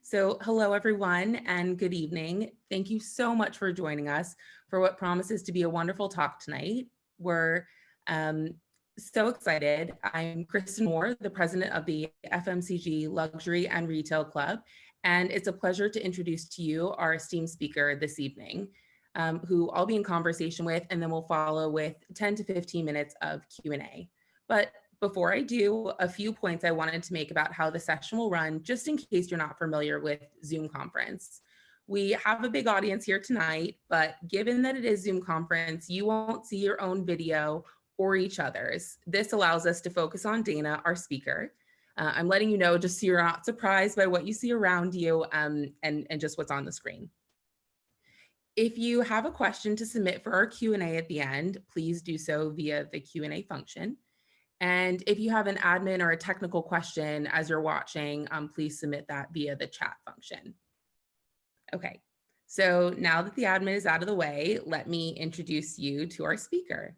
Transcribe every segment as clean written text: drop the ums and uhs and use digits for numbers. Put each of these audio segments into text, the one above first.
So hello, everyone, and good evening. Thank you so much for joining us for what promises to be a wonderful talk tonight. We're um, so excited. I'm Kristen Moore, the president of the FMCG Luxury and Retail Club, and it's a pleasure to introduce to you our esteemed speaker this evening, who I'll be in conversation with, and then we'll follow with 10 to 15 minutes of Q&A. But before I do, a few points I wanted to make about how the session will run, just in case you're not familiar with Zoom conference. We have a big audience here tonight, but given that it is Zoom conference, you won't see your own video or each other's. This allows us to focus on Dana, our speaker. I'm letting you know just so you're not surprised by what you see around you and just what's on the screen. If you have a question to submit for our Q&A at the end, please do so via the Q&A function. And if you have an admin or a technical question as you're watching, please submit that via the chat function. Okay, so now that the admin is out of the way, let me introduce you to our speaker.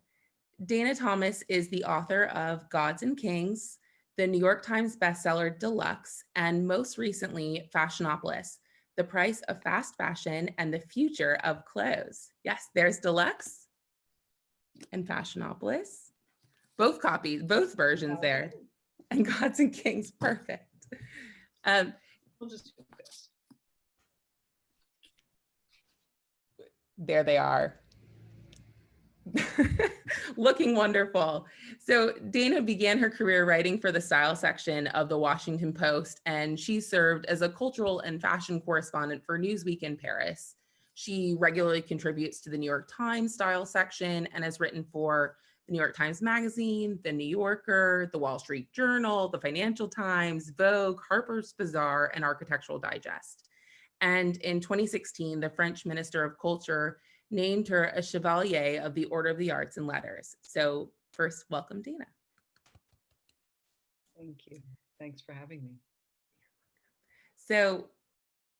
Dana Thomas is the author of Gods and Kings, the New York Times bestseller Deluxe, and most recently, Fashionopolis, The Price of Fast Fashion and the Future of Clothes. Yes, there's Deluxe and Fashionopolis. Both copies, both versions there. And Gods and Kings, perfect. We'll just do this. There they are. Looking wonderful. So Dana began her career writing for the style section of the Washington Post, and she served as a cultural and fashion correspondent for Newsweek in Paris. She regularly contributes to the New York Times style section and has written for the New York Times Magazine, the New Yorker, the Wall Street Journal, the Financial Times, Vogue, Harper's Bazaar, and Architectural Digest. And in 2016, the French Minister of Culture named her a Chevalier of the Order of the Arts and Letters. So first, welcome, Dana. Thank you. Thanks for having me. So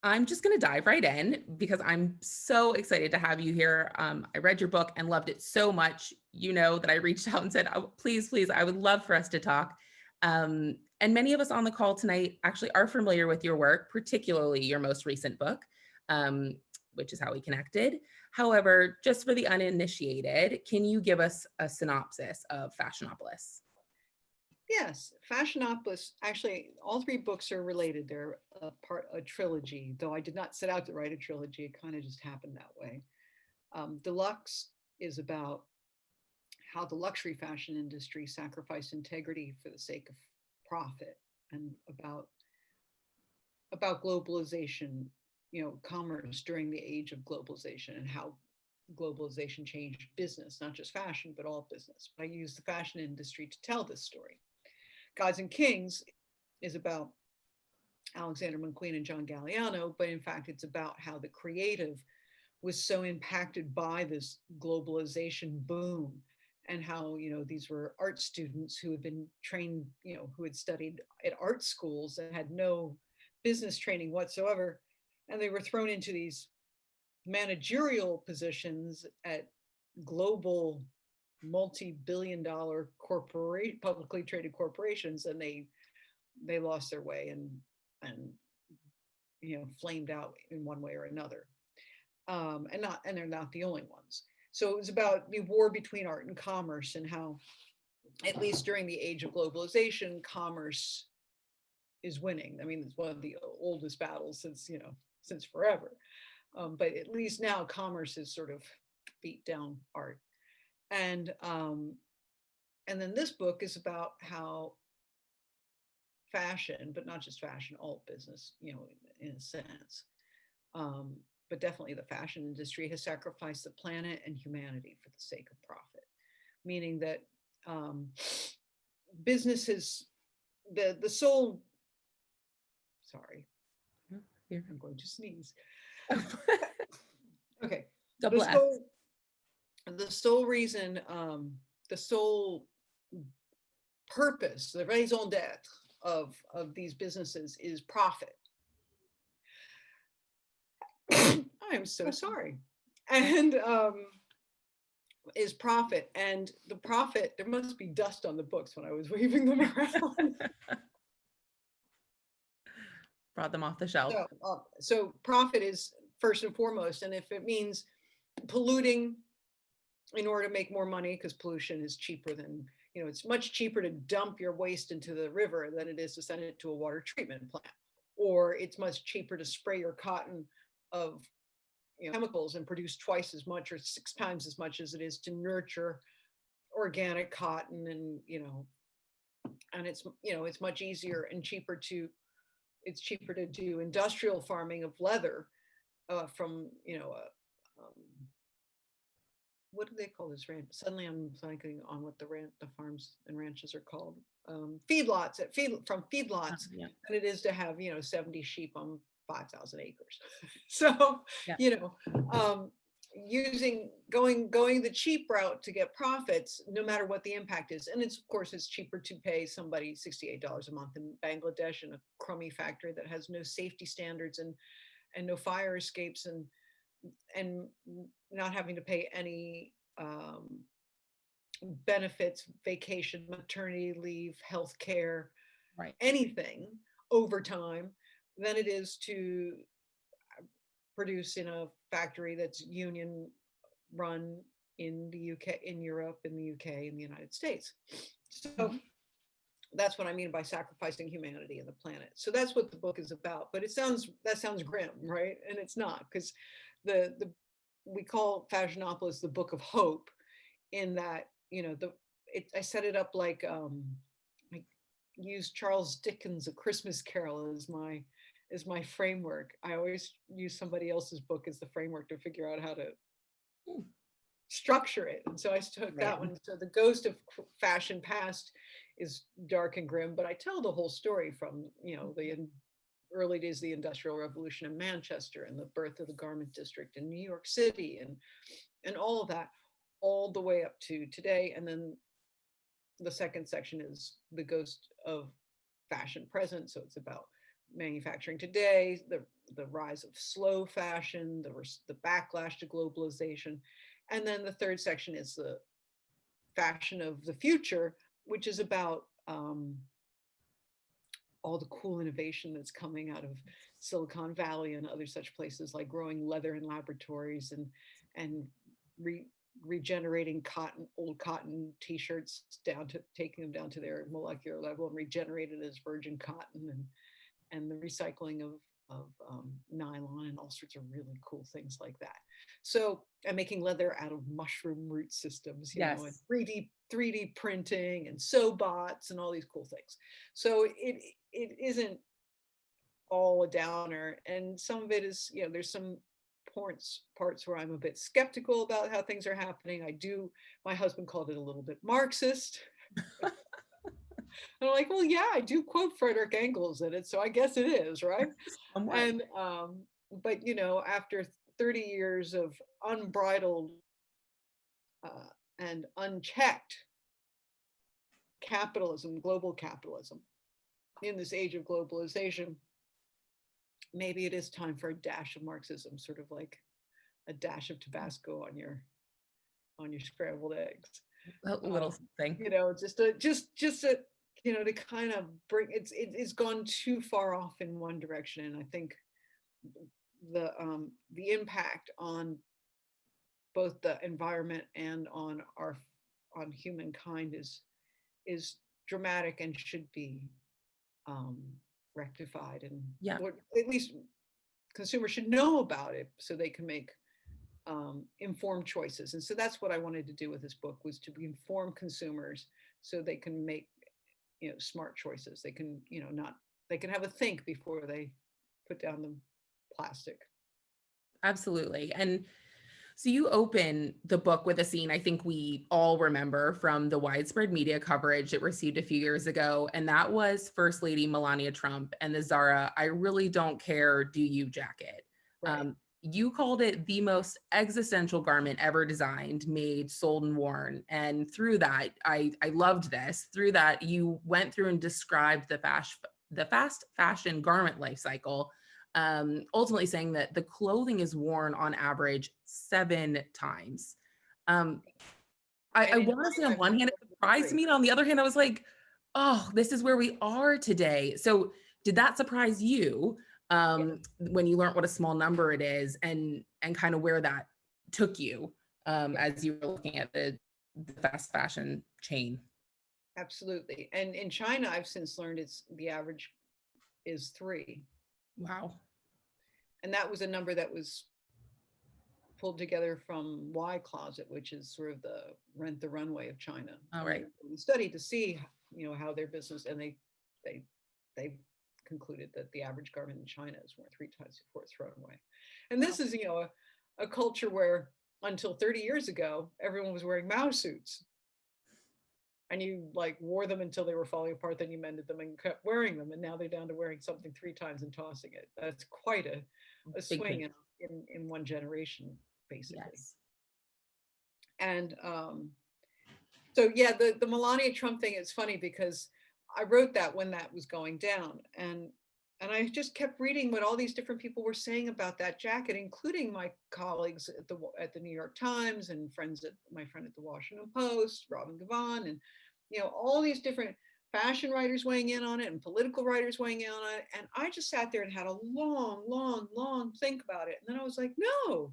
I'm just going to dive right in because I'm so excited to have you here. I read your book and loved it so much, you know, that I reached out and said, oh, please, I would love for us to talk. And many of us on the call tonight actually are familiar with your work, particularly your most recent book, which is how we connected. However, just for the uninitiated, can you give us a synopsis of Fashionopolis? Yes, Fashionopolis, actually, all three books are related. They're a trilogy, though I did not set out to write a trilogy. It kind of just happened that way. Deluxe is about how the luxury fashion industry sacrificed integrity for the sake of profit, and about globalization, commerce during the age of globalization, and how globalization changed business, not just fashion, but all business. But I use the fashion industry to tell this story. Gods and Kings is about Alexander McQueen and John Galliano, but in fact, it's about how the creative was so impacted by this globalization boom, and how, these were art students who had been trained, who had studied at art schools and had no business training whatsoever. And they were thrown into these managerial positions at global multi-billion-dollar publicly traded corporations, and they lost their way and flamed out in one way or another. And they're not the only ones. So it was about the war between art and commerce, and how, at least during the age of globalization, commerce is winning. I mean, it's one of the oldest battles since forever. But at least now commerce is sort of beat down art. And then this book is about how fashion, but not just fashion, all business, in a sense, but definitely the fashion industry has sacrificed the planet and humanity for the sake of profit, meaning that businesses, the sole, sorry, I'm going to sneeze. Okay. The sole reason, the sole purpose, the raison d'etre of these businesses is profit. I am so sorry. And is profit. And the profit, there must be dust on the books when I was waving them around. Brought them off the shelf. So profit is first and foremost. And if it means polluting in order to make more money, because pollution is cheaper than, it's much cheaper to dump your waste into the river than it is to send it to a water treatment plant. Or it's much cheaper to spray your cotton of chemicals and produce twice as much or 6 times as much as it is to nurture organic cotton. And and it's much easier and cheaper to do industrial farming of leather from what do they call this ranch? Suddenly I'm blanking on what the farms and ranches are called. Feedlots from feedlots Yeah. than it is to have 70 sheep on 5,000 acres. So Yeah. Going the cheap route to get profits, no matter what the impact is. And of course it's cheaper to pay somebody $68 a month in Bangladesh in a crummy factory that has no safety standards and no fire escapes and not having to pay any benefits, vacation, maternity leave, health care, Right. anything overtime than it is to produce in a factory that's union run in the UK, in Europe, in the UK, in the United States. So that's what I mean by sacrificing humanity and the planet. So that's what the book is about. But that sounds grim, right? And it's not, because we call Fashionopolis the book of hope, in that I set it up like I use Charles Dickens' A Christmas Carol as my framework. I always use somebody else's book as the framework to figure out how to structure it. And so I took that one. So the ghost of fashion past is dark and grim, but I tell the whole story from the early days of the Industrial Revolution in Manchester and the birth of the garment district in New York City and all of that, all the way up to today. And then the second section is the ghost of fashion present. So it's about manufacturing today, the rise of slow fashion, the backlash to globalization. And then the third section is the fashion of the future, which is about all the cool innovation that's coming out of Silicon Valley and other such places, like growing leather in laboratories and regenerating old cotton t-shirts taking them down to their molecular level and regenerate it as virgin cotton and the recycling of nylon and all sorts of really cool things like that. So I'm making leather out of mushroom root systems, and 3D printing and sew bots and all these cool things. So it isn't all a downer, and some of it is, there's some parts where I'm a bit skeptical about how things are happening. My husband called it a little bit Marxist. And I'm like, well, yeah, I do quote Frederick Engels in it, so I guess it is, right? And but after 30 years of unbridled and unchecked capitalism, global capitalism, in this age of globalization, maybe it is time for a dash of Marxism, sort of like a dash of Tabasco on your scrambled eggs. A little something. Just to kind of bring it's gone too far off in one direction, and I think the impact on both the environment and on humankind is dramatic and should be rectified, and at least consumers should know about it so they can make informed choices. And so that's what I wanted to do with this book, was to inform consumers so they can make smart choices. They can they can have a think before they put down the plastic. Absolutely. And so you open the book with a scene I think we all remember from the widespread media coverage it received a few years ago, and that was First Lady Melania Trump and the Zara "I really don't care, do you" jacket. Right. You called it the most existential garment ever designed, made, sold, and worn. And through that, I loved this. Through that, you went through and described the fast fashion garment life cycle, ultimately saying that the clothing is worn on average 7 times. I want to say on one hand, it surprised me. And on the other hand, I was like, oh, this is where we are today. So Did that surprise you when you learned what a small number it is, and kind of where that took you as you were looking at the fast fashion chain? Absolutely. And in China, I've since learned the average is 3. Wow. And that was a number that was pulled together from Y Closet, which is sort of the Rent the Runway of China. All right. We studied to see, how their business, and they concluded that the average garment in China is worth 3 times before it's thrown away. And this is, a culture where until 30 years ago, everyone was wearing Mao suits. And you like wore them until they were falling apart, then you mended them and kept wearing them. And now they're down to wearing something 3 times and tossing it. That's quite a swing in one generation, basically. Yes. And so yeah, the Melania Trump thing is funny because I wrote that when that was going down, and I just kept reading what all these different people were saying about that jacket, including my colleagues at the New York Times and my friend at the Washington Post, Robin Gavon, and all these different fashion writers weighing in on it and political writers weighing in on it. And I just sat there and had a long think about it. And then I was like, no,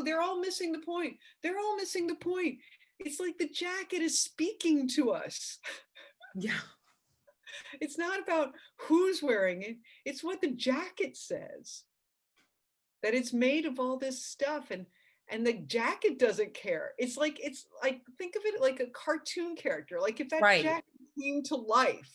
they're all missing the point. They're all missing the point. It's like the jacket is speaking to us. Yeah. It's not about who's wearing it. It's what the jacket says. That it's made of all this stuff, and the jacket doesn't care. It's like think of it like a cartoon character. Like if that jacket came to life.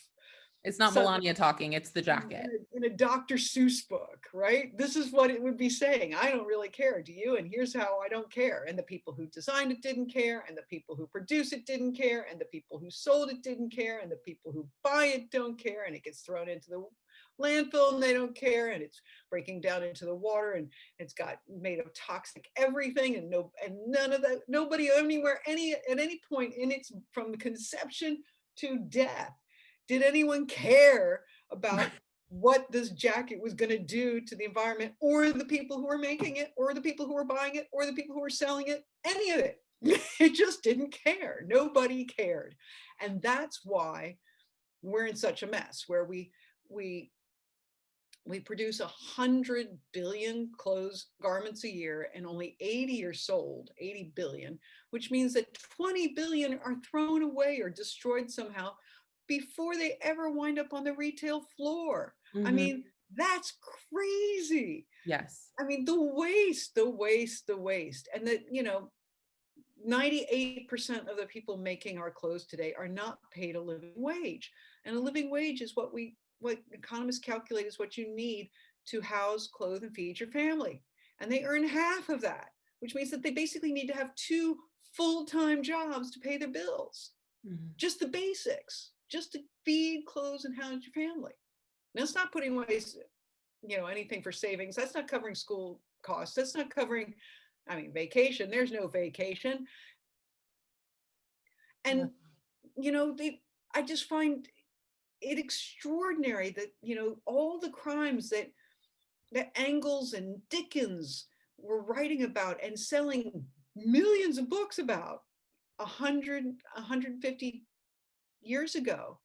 It's not Melania talking, it's the jacket. In a Dr. Seuss book, right? This is what it would be saying. I don't really care, do you? And here's how I don't care. And the people who designed it didn't care, and the people who produce it didn't care, and the people who sold it didn't care, and the people who buy it don't care, and it gets thrown into the landfill and they don't care, and it's breaking down into the water, and it's got made of toxic everything, and none of that, nobody anywhere, at any point in its, from conception to death, did anyone care about what this jacket was going to do to the environment, or the people who were making it, or the people who were buying it, or the people who were selling it, any of it? It just didn't care. Nobody cared. And that's why we're in such a mess, where we produce 100 billion garments a year, and only 80 are sold, 80 billion, which means that 20 billion are thrown away or destroyed somehow before they ever wind up on the retail floor. Mm-hmm. I mean, that's crazy. Yes. I mean, the waste. And that, 98% of the people making our clothes today are not paid a living wage. And a living wage is what economists calculate is what you need to house, clothe, and feed your family. And they earn half of that, which means that they basically need to have 2 full-time jobs to pay their bills. Mm-hmm. Just the basics, just to feed, clothes, and house your family. Now, it's not putting away, anything for savings. That's not covering school costs. That's not covering, vacation. There's no vacation. And, I just find it extraordinary that, all the crimes that Engels and Dickens were writing about and selling millions of books about 150 years ago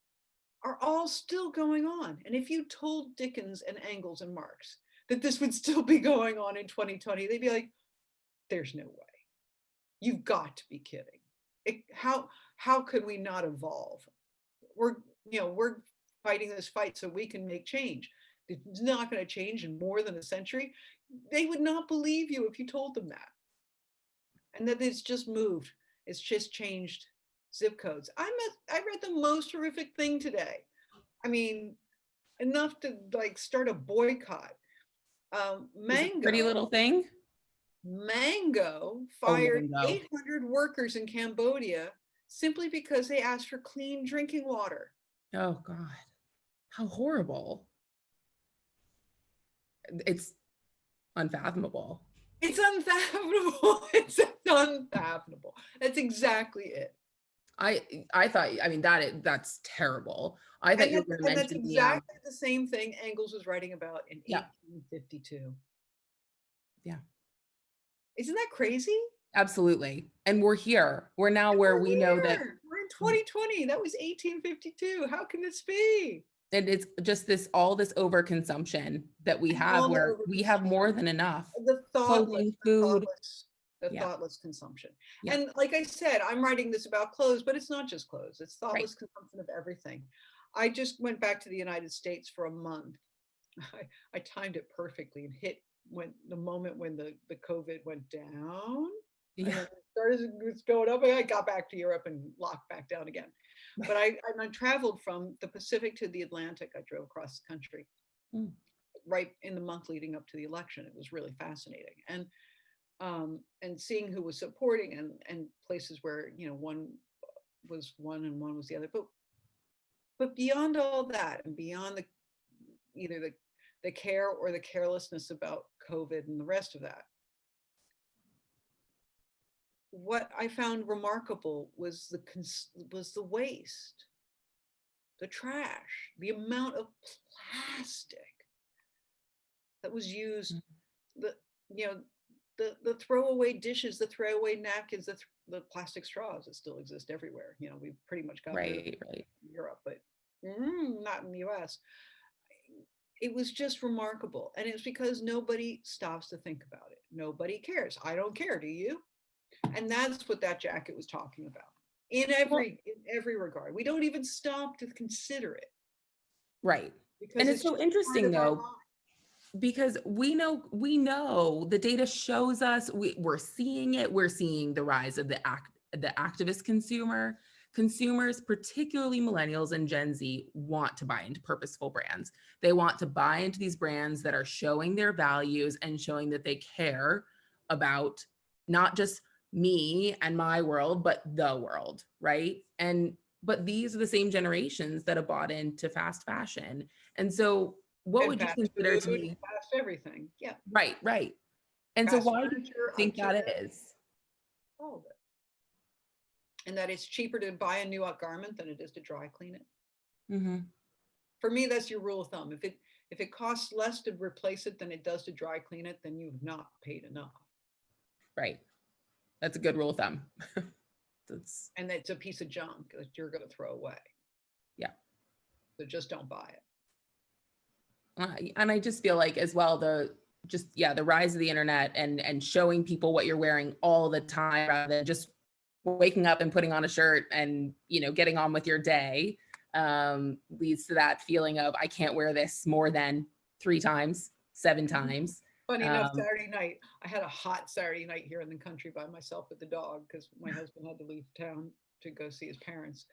are all still going on. And if you told Dickens and Engels and Marx that this would still be going on in 2020, they'd be like, there's no way. You've got to be kidding. How could we not evolve? We're fighting this fight so we can make change. It's not going to change in more than a century. They would not believe you if you told them that. And that it's just moved. It's just changed zip codes. I read the most horrific thing today. Enough to start a boycott. Mango. Pretty Little Thing? Mango fired 800 workers in Cambodia simply because they asked for clean drinking water. Oh God, how horrible. It's unfathomable. It's unfathomable. It's unfathomable. That's exactly it. I thought, that's terrible. I thought you were going to mention that's exactly the same thing Engels was writing about in 1852. Yeah. Isn't that crazy? Absolutely. And we're here. We're now where we know that we're in 2020. That was 1852. How can this be? And it's just all this overconsumption that we And have all the where we have more overconsumption, than enough the thoughtless, clothing, the food. thoughtless, the Yeah. thoughtless consumption. Yeah. And like I said, I'm writing this about clothes, but it's not just clothes. It's Right. thoughtless consumption of everything. I just went back to the United States for a month. I timed it perfectly and hit when the moment when the COVID went down, and Yeah. then it started was going up, and I got back to Europe and locked back down again. But I traveled from the Pacific to the Atlantic. I drove across the country Mm. right in the month leading up to the election. It was really fascinating. And seeing who was supporting, and places where, you know, one was one and one was the other. But beyond all that, and beyond the either the care or the carelessness about COVID and the rest of that, what I found remarkable was the waste, the trash, the amount of plastic that was used, Mm. the you know the throwaway dishes, the throwaway napkins, the plastic straws that still exist everywhere. You know, we've pretty much gotten rid of Right. Right. Europe, but not in the US. It was just remarkable. And it's because nobody stops to think about it. Nobody cares. I don't care. Do you? And that's what that jacket was talking about Well, in every regard. We don't even stop to consider it right. because And it's it's so just part interesting of our though, life. because we know the data shows us, we're seeing it. We're seeing the rise of the activist consumers, particularly millennials and Gen Z, want to buy into purposeful brands. They want to buy into these brands that are showing their values and showing that they care about not just me and my world, but the world, right? And but these are the same generations that have bought into fast fashion. And so what And would you fast consider food, to be fast everything. Yeah. right, right? And so Fast why do you furniture, think that IKEA, is? all of it. And that it's cheaper to buy a new garment than it is to dry clean it. Hmm. For me, that's your rule of thumb. If it costs less to replace it than it does to dry clean it, then you've not paid enough. Right. That's a good rule of thumb. That's And it's a piece of junk that you're going to throw away. yeah. So just don't buy it. And I just feel like as well the rise of the internet and showing people what you're wearing all the time rather than just waking up and putting on a shirt and getting on with your day leads to that feeling of I can't wear this more than 3 times, 7 times. Funny enough, um, Saturday night, I had a hot Saturday night here in the country by myself with the dog because my husband had to leave town to go see his parents.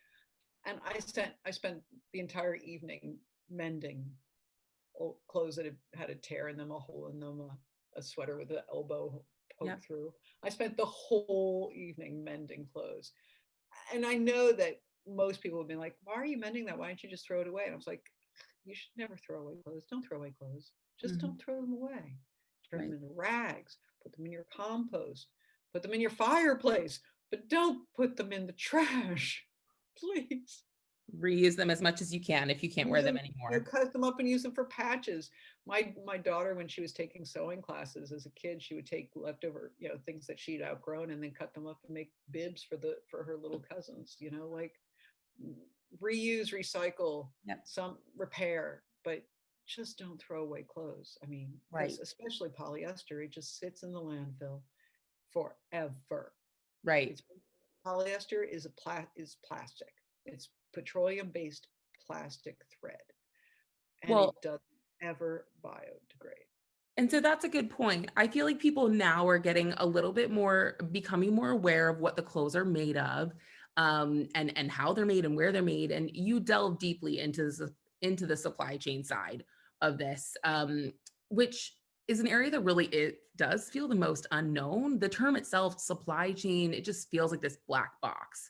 And I spent the entire evening mending old clothes that had a tear in them, a hole in them, a sweater with an elbow yeah. poked through. I spent the whole evening mending clothes. And I know that most people have been like, why are you mending that? Why don't you just throw it away? And I was like, you should never throw away clothes. Don't throw away clothes. Just Mhm. don't throw them away. Turn Right. them into rags, put them in your compost, put them in your fireplace, but don't put them in the trash, please. Reuse them as much as you can if you can't wear Use them them, anymore. cut them up and use them for patches. My daughter, when she was taking sewing classes as a kid, she would take leftover, things that she'd outgrown and then cut them up and make bibs for her little cousins, like reuse, recycle, Yep. some repair, but just don't throw away clothes. I mean, Right. because especially polyester, it just sits in the landfill forever. Right. It's polyester is plastic. It's petroleum-based plastic thread, and it Well, doesn't ever biodegrade. and so that's a good point. I feel like people now are getting a little bit more, becoming more aware of what the clothes are made of, and how they're made and where they're made. And you delve deeply into the supply chain side of this, which is an area that really it does feel the most unknown. The term itself, supply chain, it just feels like this black box.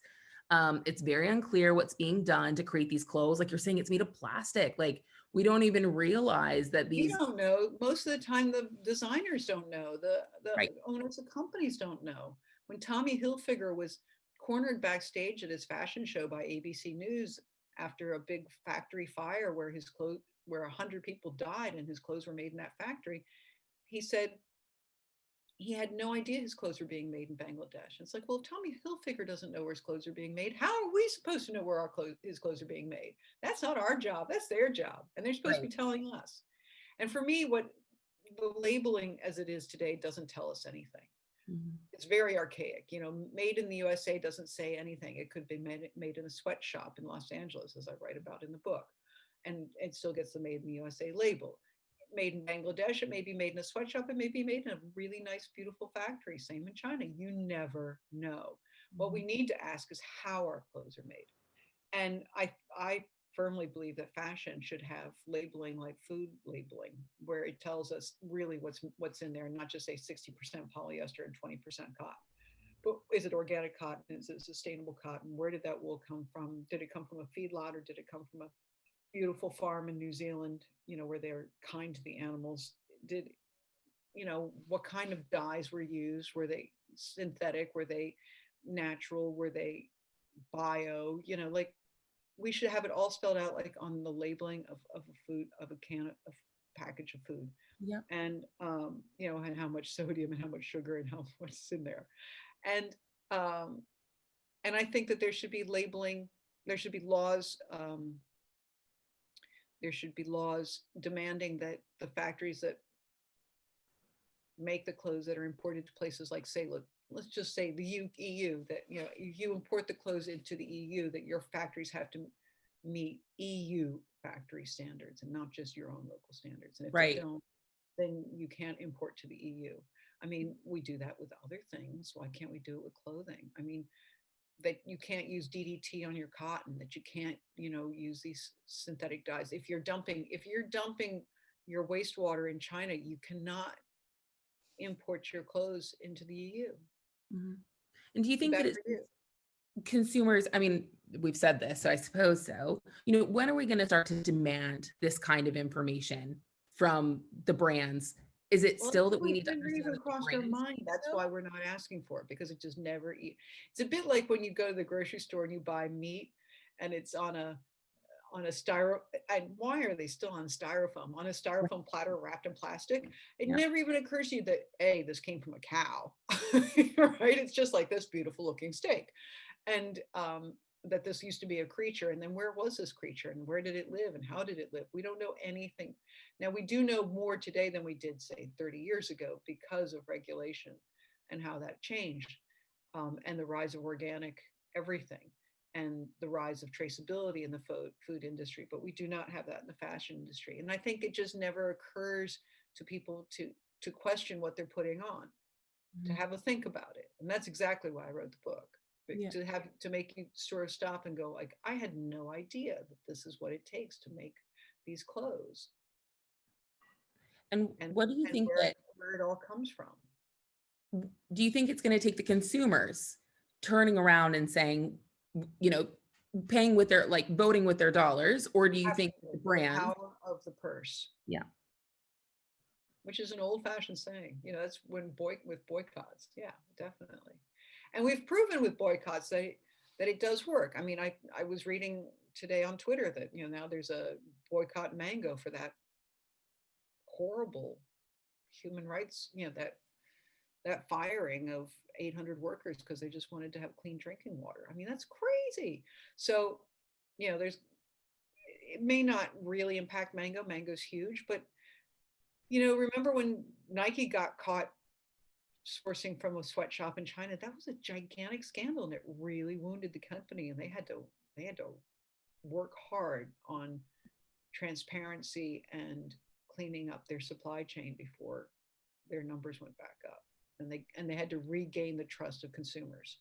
It's very unclear what's being done to create these clothes. Like you're saying, it's made of plastic. Like we don't even realize that We these don't know. Most of the time, the designers don't know. The right. owners of companies don't know. When Tommy Hilfiger was cornered backstage at his fashion show by ABC News after a big factory fire where 100 people died and his clothes were made in that factory, he said, he had no idea his clothes were being made in Bangladesh. It's like, well, if Tommy Hilfiger doesn't know where his clothes are being made, how are we supposed to know where his clothes are being made? That's not our job. That's their job. And they're supposed to Right. be telling us. And for me, what the labeling as it is today doesn't tell us anything. Mhm. It's very archaic. Made in the USA doesn't say anything. It could be made in a sweatshop in Los Angeles, as I write about in the book. And it still gets the made in the USA label. Made in Bangladesh, it may be made in a sweatshop, it may be made in a really nice, beautiful factory. Same in China. You never know. What we need to ask is how our clothes are made. And I firmly believe that fashion should have labeling like food labeling, where it tells us really what's in there, and not just say 60% polyester and 20% cotton. But is it organic cotton? Is it sustainable cotton? Where did that wool come from? Did it come from a feedlot, or did it come from a beautiful farm in New Zealand, where they're kind to the animals? Did, what kind of dyes were used? Were they synthetic? Were they natural? Were they bio? Like, we should have it all spelled out, like on the labeling of a food, of a package of food. Yeah. And and how much sodium and how much sugar and how much is in there. And um and I think that there should be labeling, there should be laws, demanding that the factories that make the clothes that are imported to places like, say, let's just say the EU, that if you import the clothes into the EU, that your factories have to meet EU factory standards and not just your own local standards. And if they Right. don't, then you can't import to the EU. I mean, we do that with other things. Why can't we do it with clothing? I mean, that you can't use DDT on your cotton, that you can't, use these synthetic dyes. If you're dumping your wastewater in China, you cannot import your clothes into the EU. Mhm. And do you Too think that bad it's for you. consumers, I mean, we've said this, so I suppose so. When are we going to start to demand this kind of information from the brands? Is it Well, still that we it need to never understand even that the crossed our brands mind. think That's so? why we're not asking for it, because it just never it's a bit like when you go to the grocery store and you buy meat, and it's on a styro and why are they still on styrofoam, on a Right. styrofoam platter wrapped in plastic? It Yeah. never even occurs to you that, A, this came from a cow. Right? It's just like this beautiful looking steak. And that this used to be a creature, and then where was this creature, and where did it live, and how did it live? We don't know anything. Now, we do know more today than we did, say, 30 years ago, because of regulation and how that changed, and the rise of organic everything, and the rise of traceability in the food industry. But we do not have that in the fashion industry. And I think it just never occurs to people to question what they're putting on, to Mhm. have a think about it. And that's exactly why I wrote the book, Yeah. to make you sort of stop and go, like, I had no idea that this is what it takes to make these clothes, And and what do you think that, where it all comes from. do you think it's going to take the consumers turning around and saying, you know, paying with their, like voting with their dollars, or do you think the Absolutely. The brands? power of the purse, Yeah. which is an old-fashioned saying. That's with boycotts. Yeah, definitely. And we've proven with boycotts that it does work. I mean, I was reading today on Twitter that now there's a boycott mango for that horrible human rights, that firing of 800 workers because they just wanted to have clean drinking water. I mean, that's crazy. So, there's it may not really impact mango. Mango's huge, but remember when Nike got caught sourcing from a sweatshop in China? That was a gigantic scandal, and it really wounded the company. And they had to work hard on transparency and cleaning up their supply chain before their numbers went back up, and they had to regain the trust of consumers.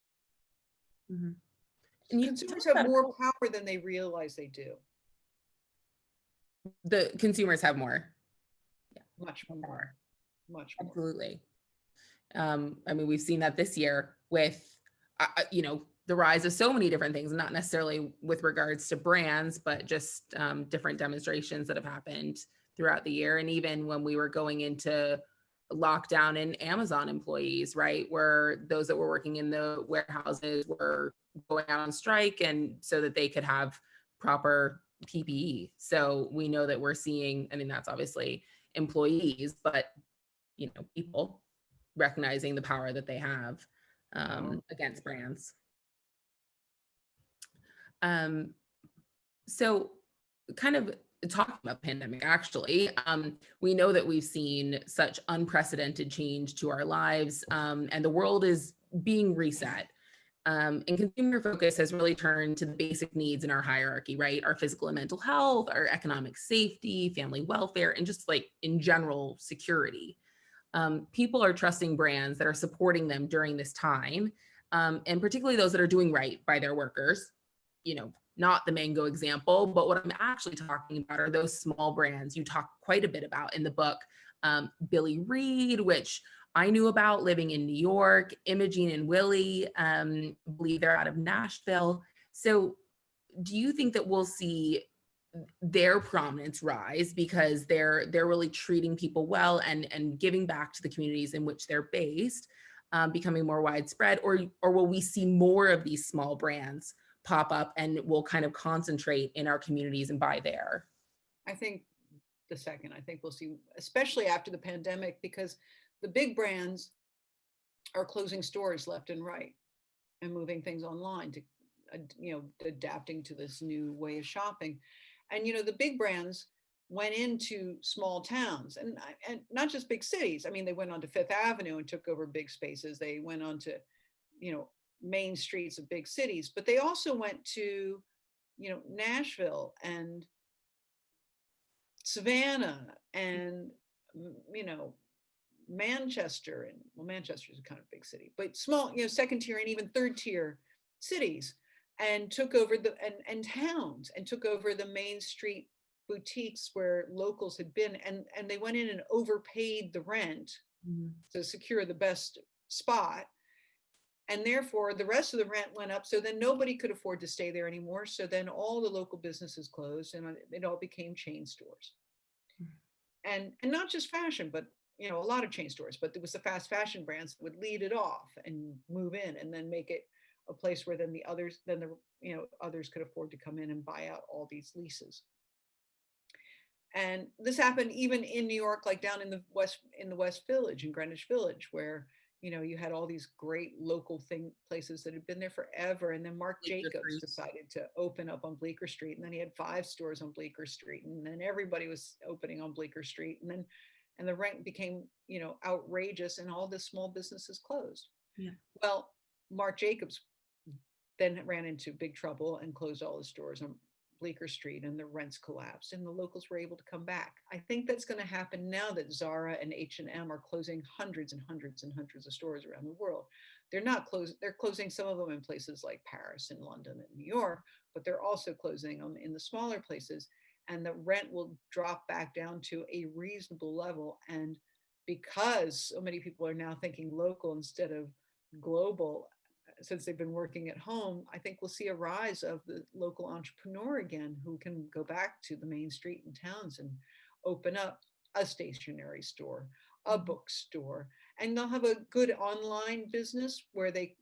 Mhm. So And you consumers talk have about more power than they realize they do. the consumers have more, yeah, Much more more, power. much more. Absolutely. I mean, we've seen that this year with, the rise of so many different things, not necessarily with regards to brands, but just different demonstrations that have happened throughout the year. And even when we were going into lockdown, and Amazon employees, right, where those that were working in the warehouses were going out on strike, and so that they could have proper PPE. So we know that we're seeing, I mean, that's obviously employees, but people recognizing the power that they have against brands. So kind of talking about pandemic, actually, we know that we've seen such unprecedented change to our lives, and the world is being reset. And consumer focus has really turned to the basic needs in our hierarchy, right? Our physical and mental health, our economic safety, family welfare, and just like in general security. People are trusting brands that are supporting them during this time, and particularly those that are doing right by their workers. Not the mango example, but what I'm actually talking about are those small brands you talk quite a bit about in the book. Billy Reed, which I knew about living in New York, Imogene and Willie, I believe they're out of Nashville. So do you think that we'll see their prominence rise because they're really treating people well and giving back to the communities in which they're based, becoming more widespread, or will we see more of these small brands pop up and will kind of concentrate in our communities and buy there? I think the second. I think we'll see, especially after the pandemic, because the big brands are closing stores left and right and moving things online to, adapting to this new way of shopping. And, the big brands went into small towns and not just big cities. I mean, they went onto Fifth Avenue and took over big spaces. They went onto, main streets of big cities, but they also went to, Nashville and Savannah and, Manchester, and well, Manchester is a kind of big city, but small, second tier and even third tier cities, and took over and towns, and took over the main street boutiques where locals had been, and they went in and overpaid the rent to secure the best spot. And therefore the rest of the rent went up. So then nobody could afford to stay there anymore. So then all the local businesses closed and it all became chain stores. And not just fashion, but a lot of chain stores, but it was the fast fashion brands that would lead it off and move in and then make it a place where then the others could afford to come in and buy out all these leases. And this happened even in New York, like down in the West Village, in Greenwich Village, where you had all these great local places that had been there forever. And then Marc Jacobs decided to open up on Bleecker Street. And then he had 5 stores on Bleecker Street. And then everybody was opening on Bleecker Street. And the rent became, outrageous, and all the small businesses closed. Yeah. Well, Marc Jacobs then ran into big trouble and closed all his stores on Bleecker Street, and the rents collapsed and the locals were able to come back. I think that's going to happen now that Zara and H&M are closing hundreds and hundreds and hundreds of stores around the world. They're closing some of them in places like Paris and London and New York, but they're also closing them in the smaller places, and the rent will drop back down to a reasonable level. And because so many people are now thinking local instead of global, since they've been working at home, I think we'll see a rise of the local entrepreneur again, who can go back to the main street in towns and open up a stationery store, a bookstore, and they'll have a good online business where they,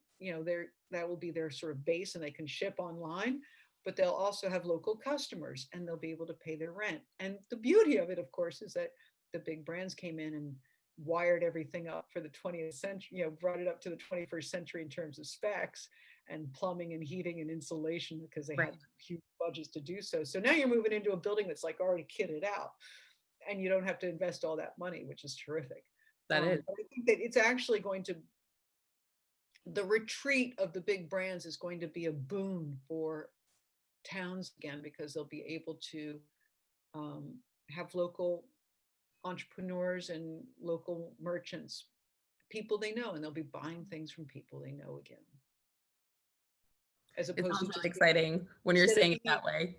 that will be their sort of base, and they can ship online, but they'll also have local customers and they'll be able to pay their rent. And the beauty of it, of course, is that the big brands came in and wired everything up for the 20th century, brought it up to the 21st century in terms of specs and plumbing and heating and insulation, because they had huge budgets to do so. So now you're moving into a building that's like already kitted out, and you don't have to invest all that money, which is terrific. That is. I think that it's actually the retreat of the big brands is going to be a boon for towns again, because they'll be able to have local entrepreneurs and local merchants, people they know, and they'll be buying things from people they know again. As opposed to just exciting when you're saying it that way.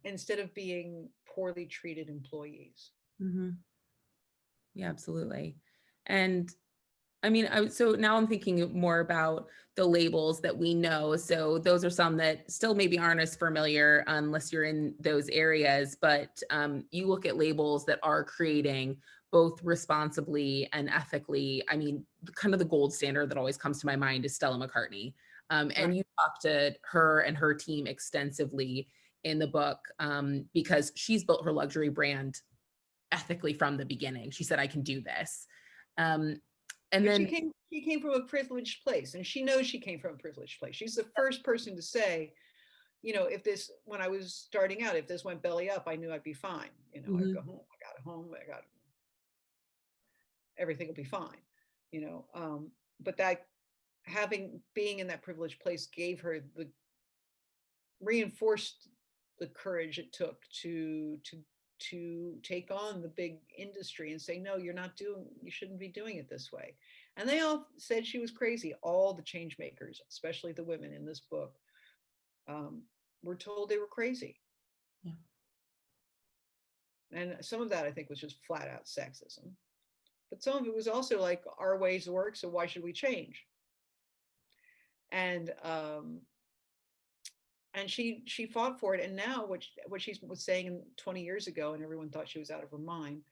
Instead of being poorly treated employees. Mm-hmm. Yeah, absolutely. And I mean, so now I'm thinking more about the labels that we know. So those are some that still maybe aren't as familiar unless you're in those areas, but you look at labels that are creating both responsibly and ethically. I mean, kind of the gold standard that always comes to my mind is Stella McCartney. And you talked to her and her team extensively in the book because she's built her luxury brand ethically from the beginning. She said, I can do this. And But then, she came from a privileged place, and she knows she came from a privileged place. She's the first person to say, you know, if this, when I was starting out, if this went belly up, I knew I'd be fine. You know, I'd go mhm, home, I got everything will be fine, you know. But that being in that privileged place gave her the reinforced the courage it took to take on the big industry and say, no, you shouldn't be doing it this way. And they all said she was crazy. All the change makers, especially the women in this book, um, were told they were crazy. yeah, And some of that I think was just flat out sexism, but some of it was also like our ways work, so why should we change? And she fought for it. And now what she was saying 20 years ago, and everyone thought she was out of her mind,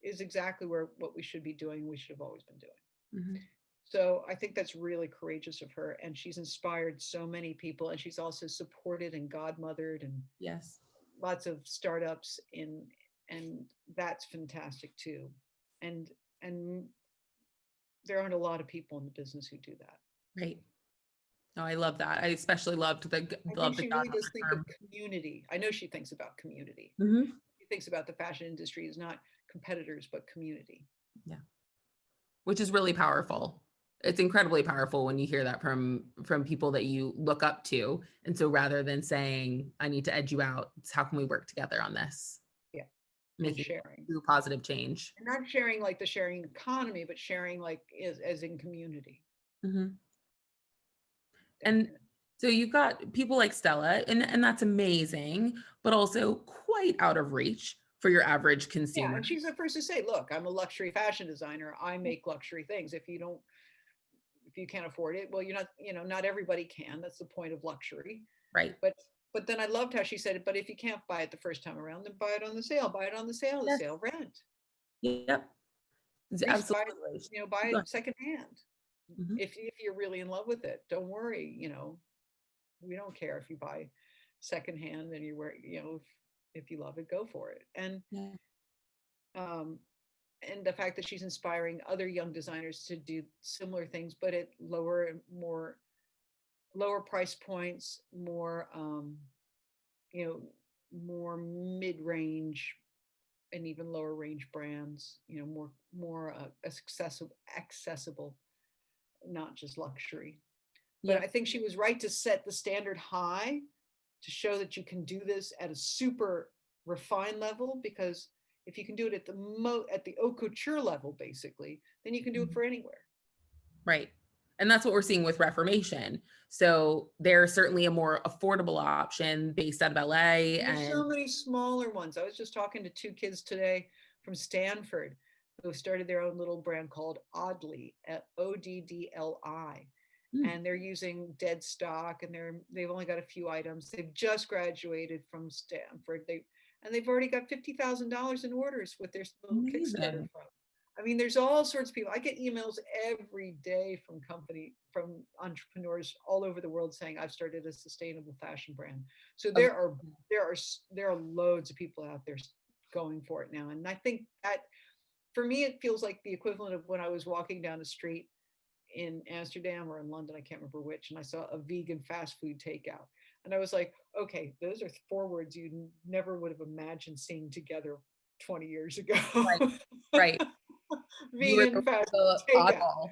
is exactly what we should be doing. We should have always been doing. mhm, So I think that's really courageous of her, and she's inspired so many people, and she's also supported and godmothered and yes, lots of startups and that's fantastic too. And there aren't a lot of people in the business who do that. right. No, I love that. I especially I think love the she really does godmother think of term. community. I know she thinks about community. Mhm, She thinks about the fashion industry as not competitors, but community. yeah, which is really powerful. It's incredibly powerful when you hear that from people that you look up to. And so rather than saying, I need to edge you out, it's how can we work together on this, Yeah. And making sharing. true positive change. And not sharing like the sharing economy, but sharing like as in community. Mhm. And Definitely. so you've got people like Stella, and that's amazing, but also quite out of reach for your average Yeah. consumer. And she's the first to say, look, I'm a luxury fashion designer. I make luxury things. If you can't afford it, well, you're not, you know, not everybody can. That's the point of luxury. Right. But then I loved how she said it, but if you can't buy it the first time around, then buy it on the sale, the Yes. sale, rent, Yep. buy it, Absolutely. you know, buy Go it secondhand. Mhm. If you're really in love with it, don't worry, you know, we don't care if you buy secondhand and you wear, you know, if you love it, go for it. Yeah. Um, and the fact that she's inspiring other young designers to do similar things, but at lower price points, more, you know, more mid-range and even lower range brands, you know, more accessible, not just luxury. But I Yep. think she was right to set the standard high to show that you can do this at a super refined level, because if you can do it at the haute couture level, basically, then you can do it Mhm. for anywhere. Right. And that's what we're seeing with Reformation. So they're certainly a more affordable option based out of LA. And there's And so many smaller ones. I was just talking to two kids today from Stanford who started their own little brand called Oddly, Oddli, mm, and they're using dead stock, and they've only got a few items. They've just graduated from Stanford. They've already got $50,000 in orders with their little Kickstarter amazing. fund. I mean, there's all sorts of people. I get emails every day from entrepreneurs all over the world saying, I've started a sustainable fashion brand. So Of- there are loads of people out there going for it now. And I think that for me, it feels like the equivalent of when I was walking down the street in Amsterdam or in London, I can't remember which, and I saw a vegan fast food takeout. And I was like, okay, those are four words you never would have imagined seeing together 20 years ago. Right. Right. You were Vegan fast the food takeout.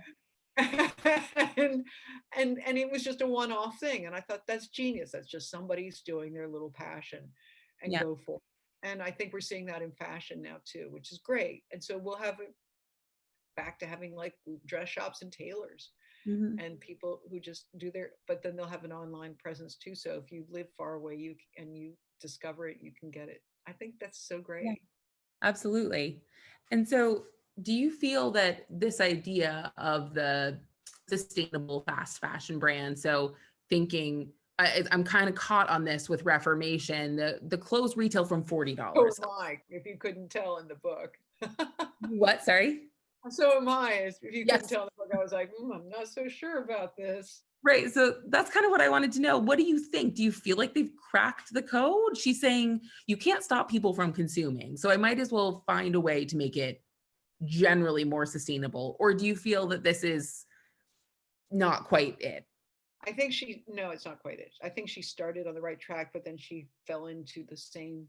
oddball. and and it was just a one-off thing. And I thought that's genius. That's just somebody's doing their little passion and Yeah. go for it. And I think we're seeing that in fashion now too, which is great. And so we'll have it back to having like dress shops and tailors Mhm. and people who just do but then they'll have an online presence too. So if you live far away, you discover it, you can get it. I think that's so Yeah. great. Absolutely. And so, do you feel that this idea of the sustainable fast fashion brand, so thinking, I'm kind of caught on this with Reformation, the clothes retail from So $40. am I, if you couldn't tell in the book. What? Sorry? So am I. If you couldn't Yes. tell in the book, I was like, I'm not so sure about this. Right. So that's kind of what I wanted to know. What do you think? Do you feel like they've cracked the code? She's saying you can't stop people from consuming. So I might as well find a way to make it generally more sustainable? Or do you feel that this is not quite it? I think no, it's not quite it. I think she started on the right track, but then she fell into the same.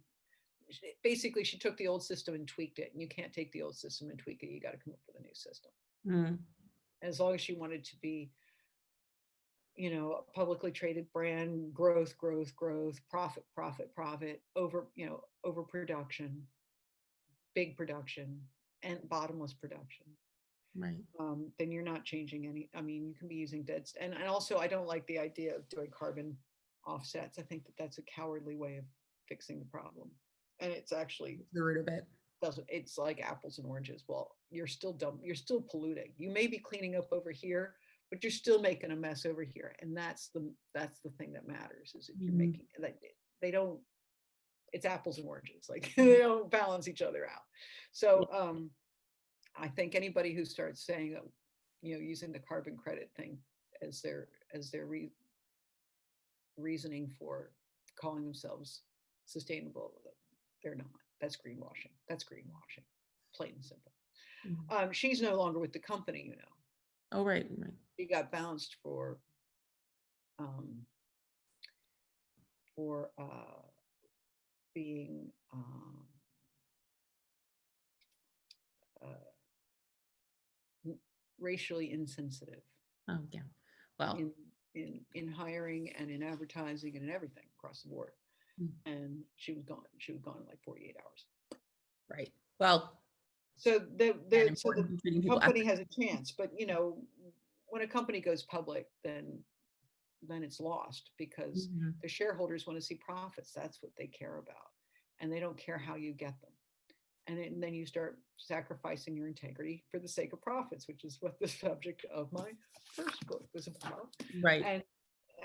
Basically, she took the old system and tweaked it. And you can't take the old system and tweak it. You got to come up with a new system. Mm. As long as she wanted to be, a publicly traded brand, growth, profit, overproduction, big production, and bottomless production. Right. Then you're not changing any. I mean, you can be using and also I don't like the idea of doing carbon offsets. I think that that's a cowardly way of fixing the problem, and it's actually the root of it. It's like apples and oranges. Well, you're still dumb. You're still polluting. You may be cleaning up over here, but you're still making a mess over here, and that's the thing that matters. Is if you're making that they don't. It's apples and oranges. Like they don't balance each other out. So I think anybody who starts saying that, using the carbon credit thing as their reasoning for calling themselves sustainable, they're not. That's greenwashing. Plain and simple. She's no longer with the company, Oh, right. She got bounced for being racially insensitive. Oh, yeah. Well, in hiring and in advertising and in everything across the board. And she was gone. She was gone in like 48 hours. Right. Well, so the company has a chance, but when a company goes public, then it's lost because the shareholders want to see profits. That's what they care about, and they don't care how you get them. And then you start sacrificing your integrity for the sake of profits, which is what the subject of my first book was about. Right.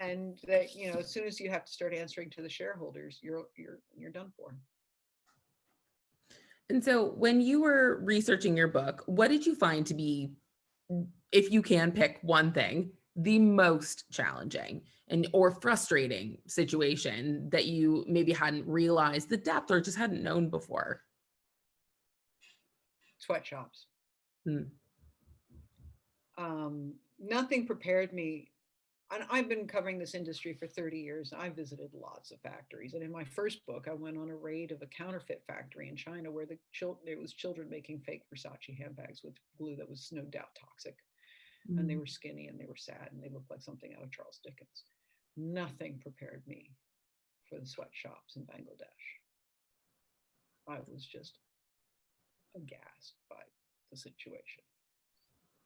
And that, as soon as you have to start answering to the shareholders, you're done for. And so when you were researching your book, what did you find to be, if you can pick one thing, the most challenging or frustrating situation that you maybe hadn't realized the depth or just hadn't known before? Sweatshops. Nothing prepared me. And I've been covering this industry for 30 years. I visited lots of factories. And in my first book, I went on a raid of a counterfeit factory in China where there was children making fake Versace handbags with glue that was no doubt toxic. And they were skinny and they were sad and they looked like something out of Charles Dickens. Nothing prepared me for the sweatshops in Bangladesh. I was just aghast by the situation.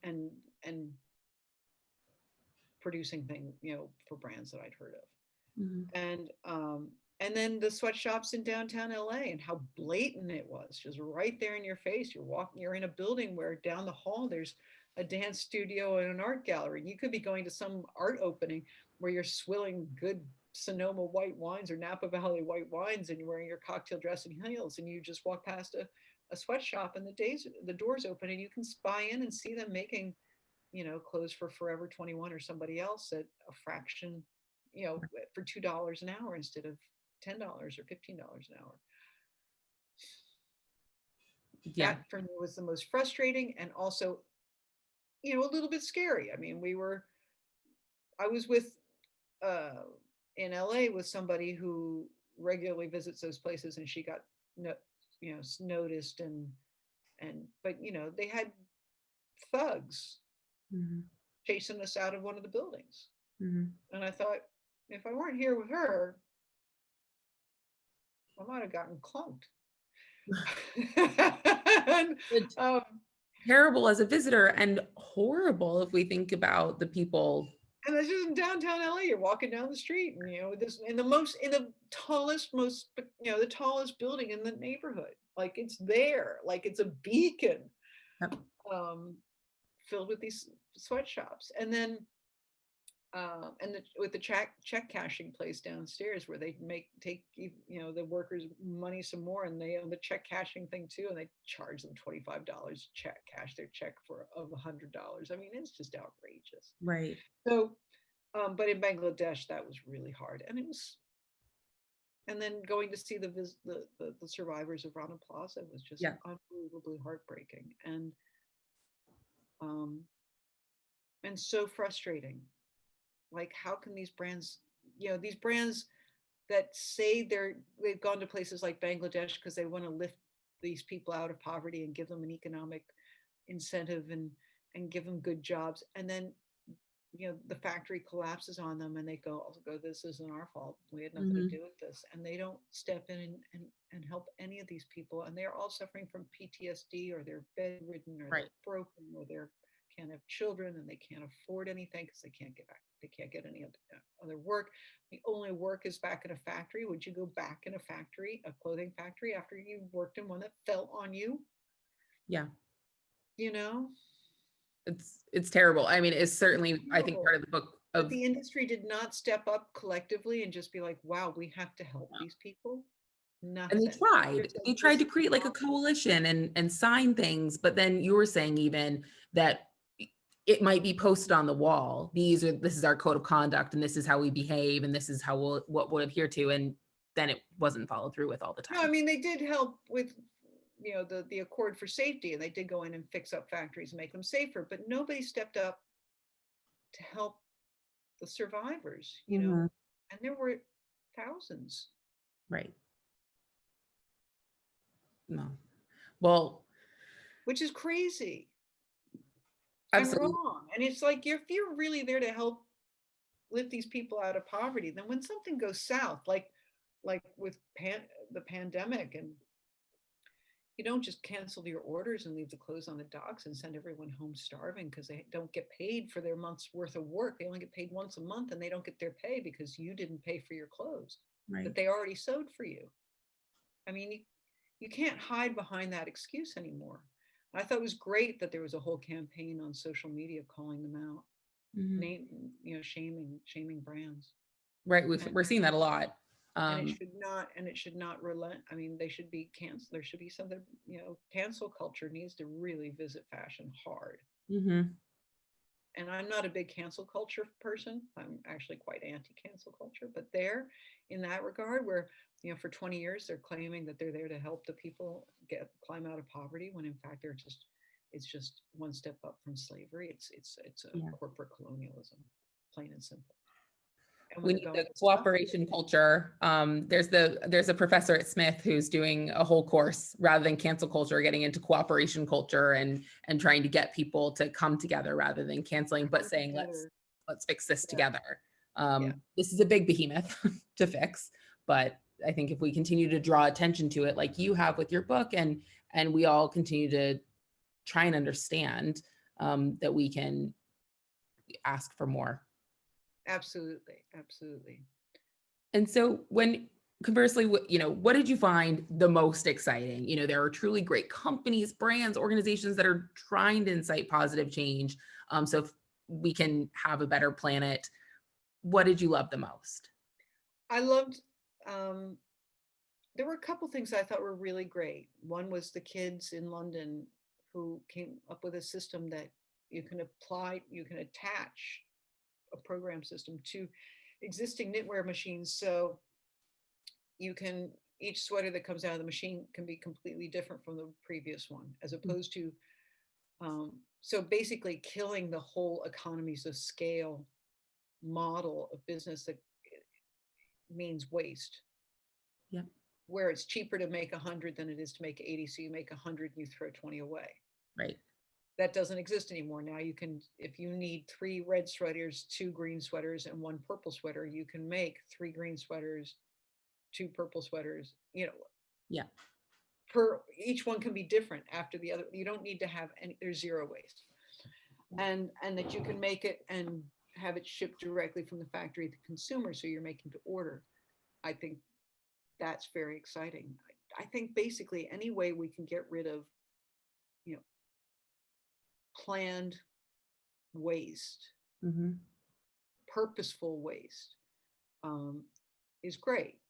And producing things, for brands that I'd heard of. And then the sweatshops in downtown LA and how blatant it was, just right there in your face. You're in a building where down the hall there's a dance studio and an art gallery. You could be going to some art opening where you're swilling good Sonoma white wines or Napa Valley white wines and you're wearing your cocktail dress and heels, and you just walk past a sweatshop and the doors open and you can spy in and see them making clothes for Forever 21 or somebody else at a fraction, for $2 an hour instead of $10 or $15 an hour. Yeah. That for me was the most frustrating and also, a little bit scary. I mean, I was with, in LA with somebody who regularly visits those places and she got, noticed but they had thugs chasing us out of one of the buildings. And I thought, if I weren't here with her, I might have gotten clunked. And, terrible as a visitor and horrible if we think about the people. And this is in downtown LA. You're walking down the street, and the tallest building in the neighborhood. Like it's there, like it's a beacon. Yep. Filled with these sweatshops, and then with the check cashing place downstairs where they take the workers' money some more, and they own the check cashing thing too, and they charge them $25 cash their check of $100. I mean, it's just outrageous. Right. So, but in Bangladesh that was really hard, and it was And then going to see the survivors of Rana Plaza was just Yeah. unbelievably heartbreaking um, and so frustrating. Like, how can these brands, these brands that say they've gone to places like Bangladesh because they want to lift these people out of poverty and give them an economic incentive and give them good jobs, and then the factory collapses on them and they go, this isn't our fault, we had nothing to Hmm. do with this, and they don't step in and help any of these people, and they're all suffering from PTSD, or they're bedridden, or Right. they're broken, or they can't have children, and they can't afford anything because they can't get back, they can't get any other work. The only work is back in a factory. Would you go back in a factory, a clothing factory, after you worked in one that fell on you? Yeah. you know It's terrible. I mean, it's it's certainly, I think, part terrible. of the book But of, the industry did not step up collectively and just be like, wow, we have to help these people. and they Nothing. tried. Just like, They tried this to is create like a not, coalition and sign things, but then you were saying even that it might be posted on the wall. This is our code of conduct, and this is how we behave, and this is how what we'll adhere to, and then it wasn't followed through with all the no, I time. mean, they did help with, the Accord for Safety, and they did go in and fix up factories and make them safer, but nobody stepped up to help the survivors, Hmm. and there were thousands. Right. No. Well, Which is crazy and absolutely. wrong. And it's like, if you're really there to help lift these people out of poverty, then when something goes south, like with the pandemic, and you don't just cancel your orders and leave the clothes on the docks and send everyone home starving because they don't get paid for their month's worth of work. They only get paid once a month, and they don't get their pay because you didn't pay for your clothes Right. that they already sewed for you. I mean, you can't hide behind that excuse anymore. I thought it was great that there was a whole campaign on social media calling them out, Hmm. name, shaming brands. Right. And We're seeing that a lot. it should not relent. I mean, they should be canceled. There should be something, cancel culture needs to really visit fashion hard. Hmm. And I'm not a big cancel culture person. I'm actually quite anti-cancel culture, but there, in that regard, where for 20 years they're claiming that they're there to help the people climb out of poverty, when in fact it's just one step up from slavery. It's a Yeah. corporate colonialism, plain and simple. And when We the need the going gets tough, cooperation culture. There's a professor at Smith who's doing a whole course rather than cancel culture, getting into cooperation culture and trying to get people to come together rather than canceling, but come saying together. let's fix this Yeah, together. yeah, This is a big behemoth to fix, but I think if we continue to draw attention to it, like you have with your book, and we all continue to try and understand, that we can ask for more. absolutely, absolutely. And so when conversely, what did you find the most exciting? There are truly great companies, brands, organizations that are trying to incite positive change. So if we can have a better planet, what did you love the most? I loved. Um, there were a couple things I thought were really great. One was the kids in London who came up with a system that you can attach a program system to existing knitwear machines. So you can, each sweater that comes out of the machine can be completely different from the previous one, as opposed to, so basically killing the whole economies of scale model of business that means waste, Yep. where it's cheaper to make 100 than it is to make 80. So you make 100 and you throw 20 away. Right. That doesn't exist anymore. Now you can, if you need 3 red sweaters, 2 green sweaters, and 1 purple sweater, you can make 3 green sweaters, 2 purple sweaters, Yeah. per each one can be different after the other. You don't need to have any, there's zero waste. And that you can make it and have it shipped directly from the factory to the consumer, so you're making to order. I think that's very exciting. I think basically any way we can get rid of, you know, planned waste, Hmm. purposeful waste, is great.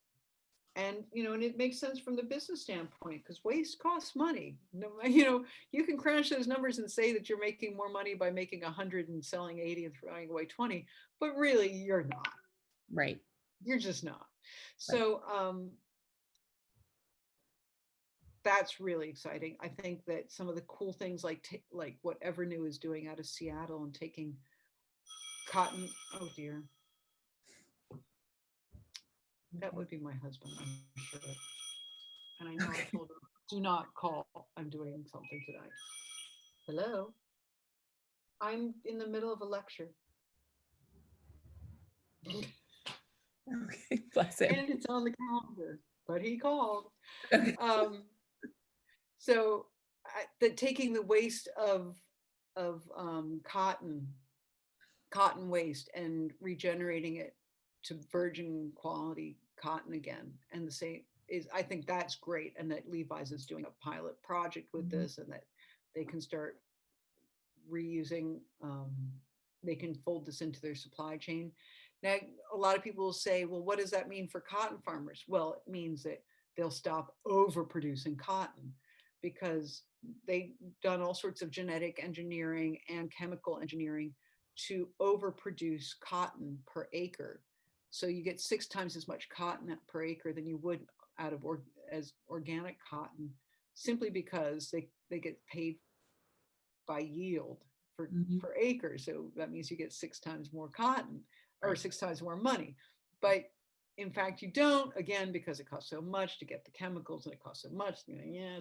And it makes sense from the business standpoint, because waste costs money. You can crunch those numbers and say that you're making more money by making 100 and selling 80 and throwing away 20, but really you're not. Right. You're just not. Right. So that's really exciting. I think that some of the cool things like what Evernew is doing out of Seattle and taking cotton. Oh dear, that would be my husband, I'm sure. And I know I Okay. told her, do not call. I'm doing something tonight. Hello. I'm in the middle of a lecture. Okay. Bless him. And it's on the calendar, but he called. Okay. Um, so taking the waste of cotton waste, and regenerating it to virgin quality cotton again, and the same is, I think that's great, and that Levi's is doing a pilot project with Mhm. this, and that they can start reusing. They can fold this into their supply chain. Now, a lot of people will say, well, what does that mean for cotton farmers? Well, it means that they'll stop overproducing cotton, because they've done all sorts of genetic engineering and chemical engineering to overproduce cotton per acre. So you get 6 times as much cotton per acre than you would out of as organic cotton, simply because they get paid by yield Mhm. for acres. So that means you get 6 times more cotton, or Right. 6 times more money. But in fact, you don't, again, because it costs so much to get the chemicals, and it costs so much. Yeah,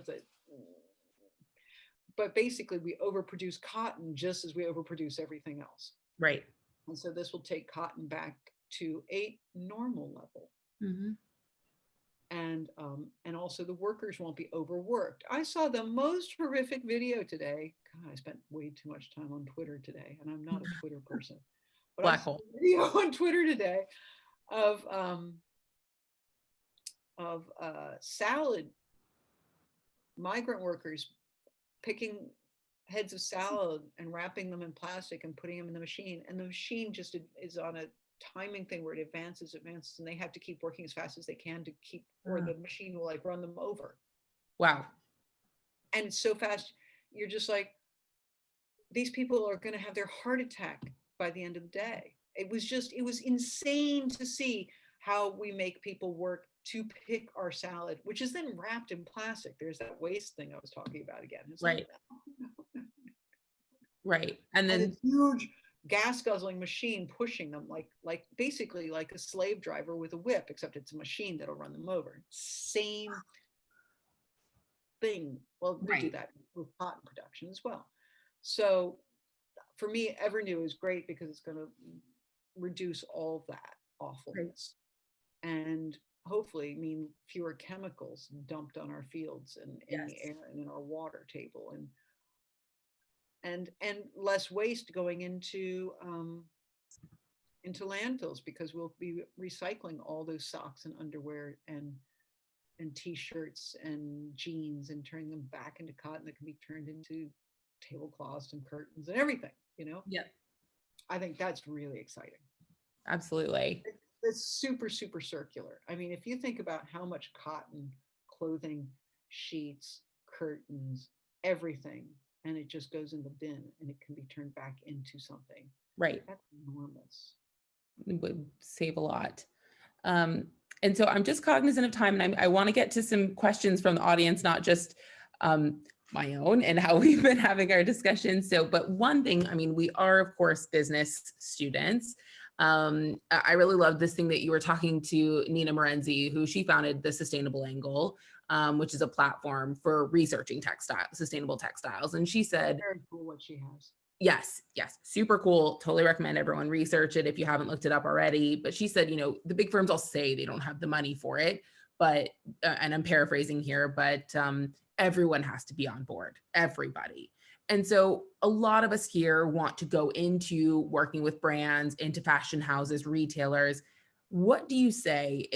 but basically we overproduce cotton just as we overproduce everything else. Right. And so this will take cotton back to a normal level. Mhm. And also the workers won't be overworked. I saw the most horrific video today. God, I spent way too much time on Twitter today, and I'm not a Twitter person, but I Black saw hole. a video on Twitter today of salad migrant workers picking heads of salad and wrapping them in plastic and putting them in the machine, and the machine just is on a timing thing where it advances, and they have to keep working as fast as they can to keep, or Oh, the machine will like run them over. wow. And it's so fast, you're just like, these people are going to have their heart attack by the end of the day. It was insane to see how we make people work to pick our salad, which is then wrapped in plastic. There's that waste thing I was talking about again. It's like, Right. Right. And and a then huge gas guzzling machine pushing them like basically like a slave driver with a whip, except it's a machine that'll run them over. Same thing. Well, we do right. that with cotton production as well. So for me, Evernew is great because it's going to reduce all of that Right. awfulness, and hopefully mean fewer chemicals dumped on our fields and in the Yes. air and in our water table, and less waste going into landfills, because we'll be recycling all those socks and underwear and t-shirts and jeans, and turning them back into cotton that can be turned into tablecloths and curtains and everything. Yep. I think that's really exciting. Absolutely. It's super, super circular. I mean, if you think about how much cotton, clothing, sheets, curtains, everything, and it just goes in the bin and it can be turned back into something, Right. that's enormous. It would save a lot. Um, and so I'm just cognizant of time, and I want to get to some questions from the audience, not just um, my own and how we've been having our discussion. So, but one thing, I mean, we are, of course, business students. I really love this thing that you were talking to Nina Morenzi, who she founded the Sustainable Angle, which is a platform for researching sustainable textiles. And she said, Very cool what she has. yes, yes, super cool. Totally recommend everyone research it if you haven't looked it up already. But she said, the big firms all say they don't have the money for it, but, and I'm paraphrasing here, but everyone has to be on board, everybody. And so a lot of us here want to go into working with brands, into fashion houses, retailers. What do you say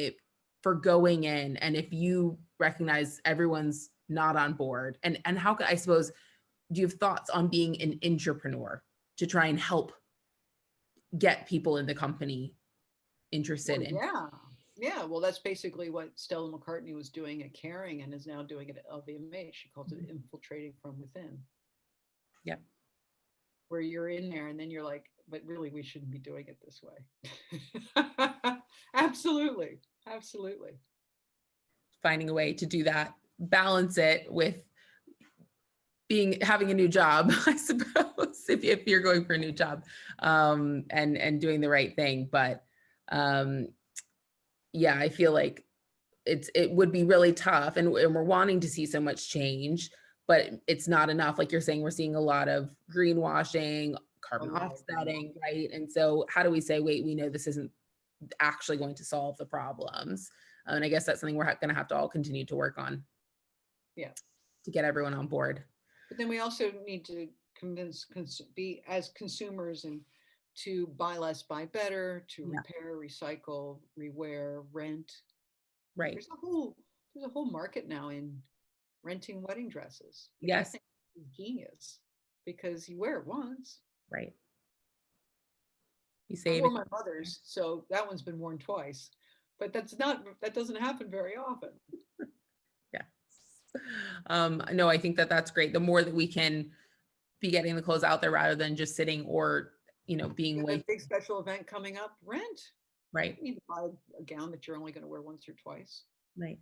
for going in, and if you recognize everyone's not on board, and how could, I suppose, do you have thoughts on being an entrepreneur to try and help get people in the company interested Well, in? yeah. Yeah, well, that's basically what Stella McCartney was doing at Caring and is now doing it at LVMH. She calls it infiltrating from within, Yep. where you're in there and then you're like, but really, we shouldn't be doing it this way. Absolutely. Absolutely. Finding a way to do that, balance it with having a new job, I suppose, if you're going for a new job, and doing the right thing. But yeah, I feel like it would be really tough, and we're wanting to see so much change, but it's not enough. Like you're saying, we're seeing a lot of greenwashing, A carbon lot of offsetting, right? And so how do we say, wait, we know this isn't actually going to solve the problems? And I guess that's something we're going to have to all continue to work on. Yeah. To get everyone on board. But then we also need to be as consumers and to buy less, buy better, to repair, recycle, rewear, rent. Right. There's a whole market now in renting wedding dresses, which yes. I think is genius because you wear it once. Right. You I save wore my mother's, so that one's been worn twice. But that doesn't happen very often. No, I think that's great. The more that we can be getting the clothes out there rather than just sitting or, being a big special event coming up, rent. Right. You need to buy a gown that you're only going to wear once or twice. Right.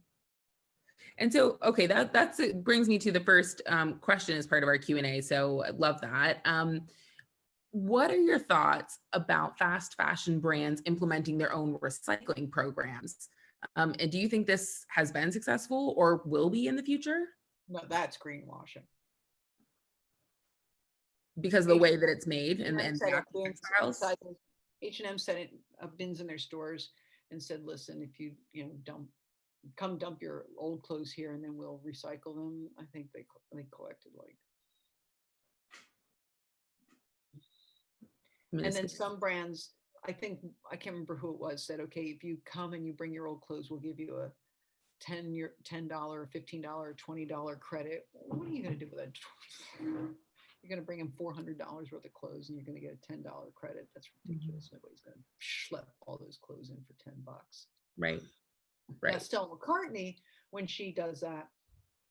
And so, okay, that's it brings me to the first question as part of our Q&A. So I love that. What are your thoughts about fast fashion brands implementing their own recycling programs? And do you think this has been successful or will be in the future? No, that's greenwashing. Because of the way that it's made and textiles. H&M set it bins in their stores and said, listen, if you dump your old clothes here and then we'll recycle them. I think they collected like. And then some brands, I can't remember who it was, said, okay, if you come and you bring your old clothes, we'll give you a $10, $15, $20 credit. What are you going to do with that? You're going to bring them $400 worth of clothes and you're going to get a $10 credit. That's ridiculous. Nobody's going to schlep all those clothes in for $10. Right. Now, Stella McCartney, when she does that,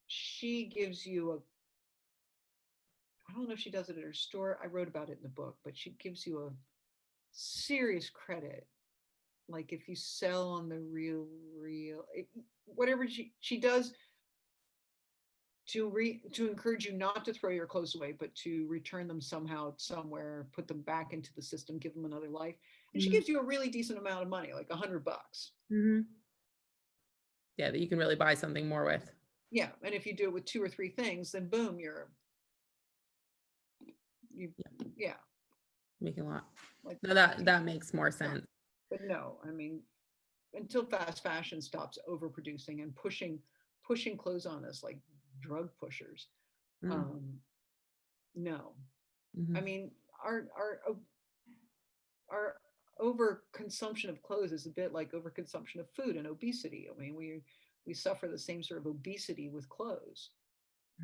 she gives you I don't know if she does it at her store. I wrote about it in the book, but she gives you a serious credit. Like if you sell on the whatever she does to encourage you not to throw your clothes away, but to return them somehow, somewhere, put them back into the system, give them another life. And she gives you a really decent amount of money, like $100. Yeah, that you can really buy something more with. Yeah, and if you do it with 2 or 3 things, then boom, making a lot. Like, no, that makes more sense. But no, I mean, until fast fashion stops overproducing and pushing clothes on us like drug pushers, no. I mean, our overconsumption of clothes is a bit like overconsumption of food and obesity. I mean, we suffer the same sort of obesity with clothes,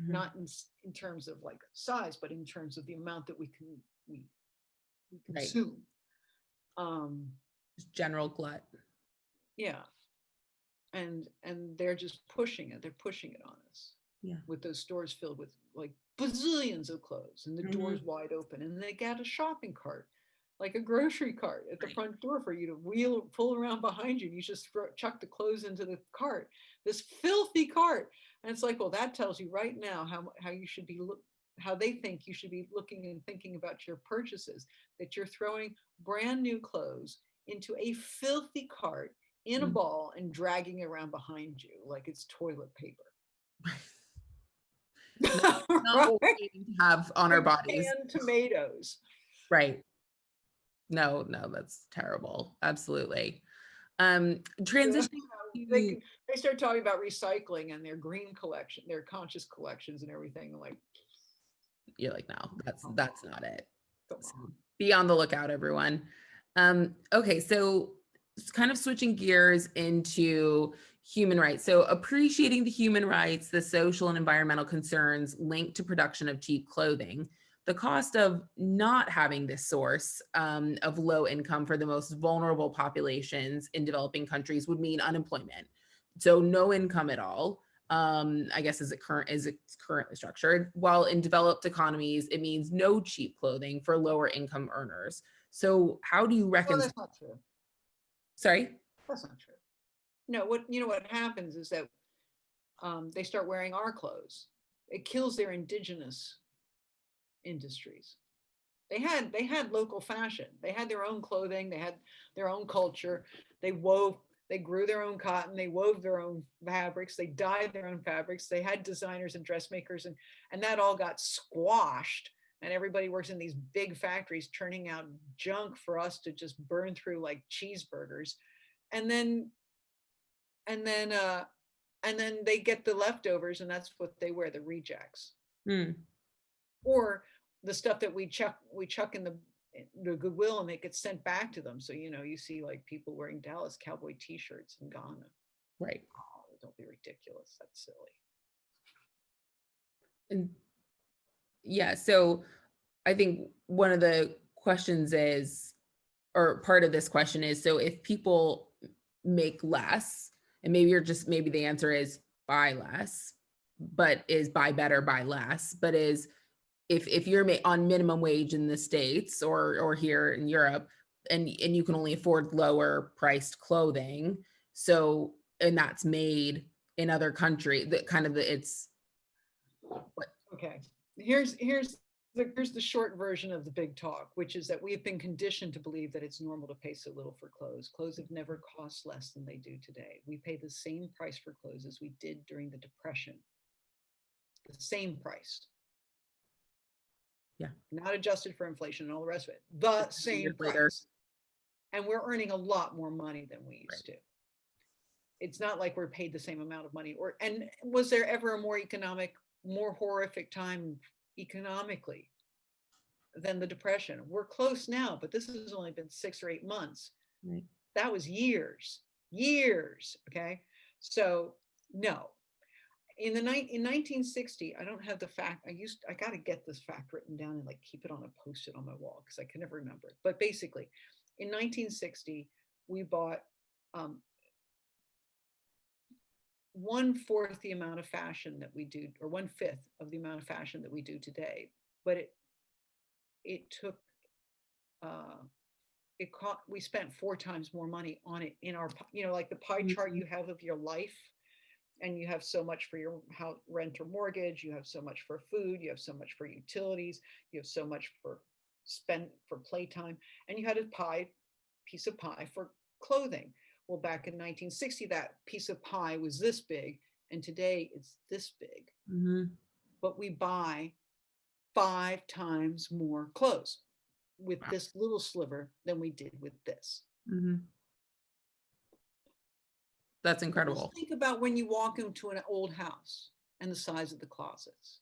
not in terms of like size, but in terms of the amount that we consume. Just general glut. Yeah. And they're just pushing it. They're pushing it on us. Yeah. With those stores filled with like bazillions of clothes and the doors wide open, and they got a shopping cart, like a grocery cart at the front door for you to pull around behind you. And you just chuck the clothes into the cart, this filthy cart. And it's like, well, that tells you right now how you should be how they think you should be looking and thinking about your purchases, that you're throwing brand new clothes into a filthy cart in a ball and dragging it around behind you like it's toilet paper. Not what we need to have on our bodies. And tomatoes. Right. No, that's terrible. Absolutely. Transitioning. They start talking about recycling and their green collection, their conscious collections and everything. Like, you're like, no, that's not it. So be on the lookout, everyone. Okay, so kind of switching gears into human rights. So appreciating the human rights, the social and environmental concerns linked to production of cheap clothing. The cost of not having this source of low income for the most vulnerable populations in developing countries would mean unemployment. So no income at all, I guess as it's currently structured. While in developed economies, it means no cheap clothing for lower income earners. So how do you reconcile? That's not true. Sorry? That's not true. No, what happens is that they start wearing our clothes. It kills their indigenous industries. They had local fashion. They had their own clothing. They had their own culture. They wove. They grew their own cotton. They wove their own fabrics. They dyed their own fabrics. They had designers and dressmakers, and that all got squashed. And everybody works in these big factories churning out junk for us to just burn through like cheeseburgers. And then and then uh and then they get the leftovers, and that's what they wear, the rejects. Mm. Or the stuff that we chuck in the Goodwill, and it gets sent back to them. So you see like people wearing Dallas Cowboy t-shirts in Ghana. Right. Oh, don't be ridiculous. That's silly. And yeah, so I think one of the questions is, or part of this question is, so if people make less, and maybe the answer is buy less, but is buy better, buy less, but is if you're on minimum wage in the States or here in Europe, and you can only afford lower priced clothing, so, and that's made in other country, that kind of it's what. Okay. Here's the short version of the big talk, which is that we've been conditioned to believe that it's normal to pay so little for clothes. Clothes have never cost less than they do today. We pay the same price for clothes as we did during the Depression. The same price. Yeah. Not adjusted for inflation and all the rest of it. The same price. And we're earning a lot more money than we used to. It's not like we're paid the same amount of money. And was there ever a more horrific time economically than the Depression? We're close now, but this has only been 6 or 8 months. Right. That was years. Okay. So no. In 1960, I don't have the fact. I got to get this fact written down and like keep it on a post-it on my wall because I can never remember it. But basically, in 1960, we bought 1/4 the amount of fashion that we do, or 1/5 of the amount of fashion that we do today. But it took we spent 4 times more money on it in our, like the pie chart you have of your life. And you have so much for your house, rent or mortgage, you have so much for food, you have so much for utilities, you have so much for playtime, and you had a piece of pie for clothing. Well, back in 1960, that piece of pie was this big, and today it's this big. Mm-hmm. But we buy 5 times more clothes with this little sliver than we did with this. Mm-hmm. That's incredible. Just think about when you walk into an old house and the size of the closets.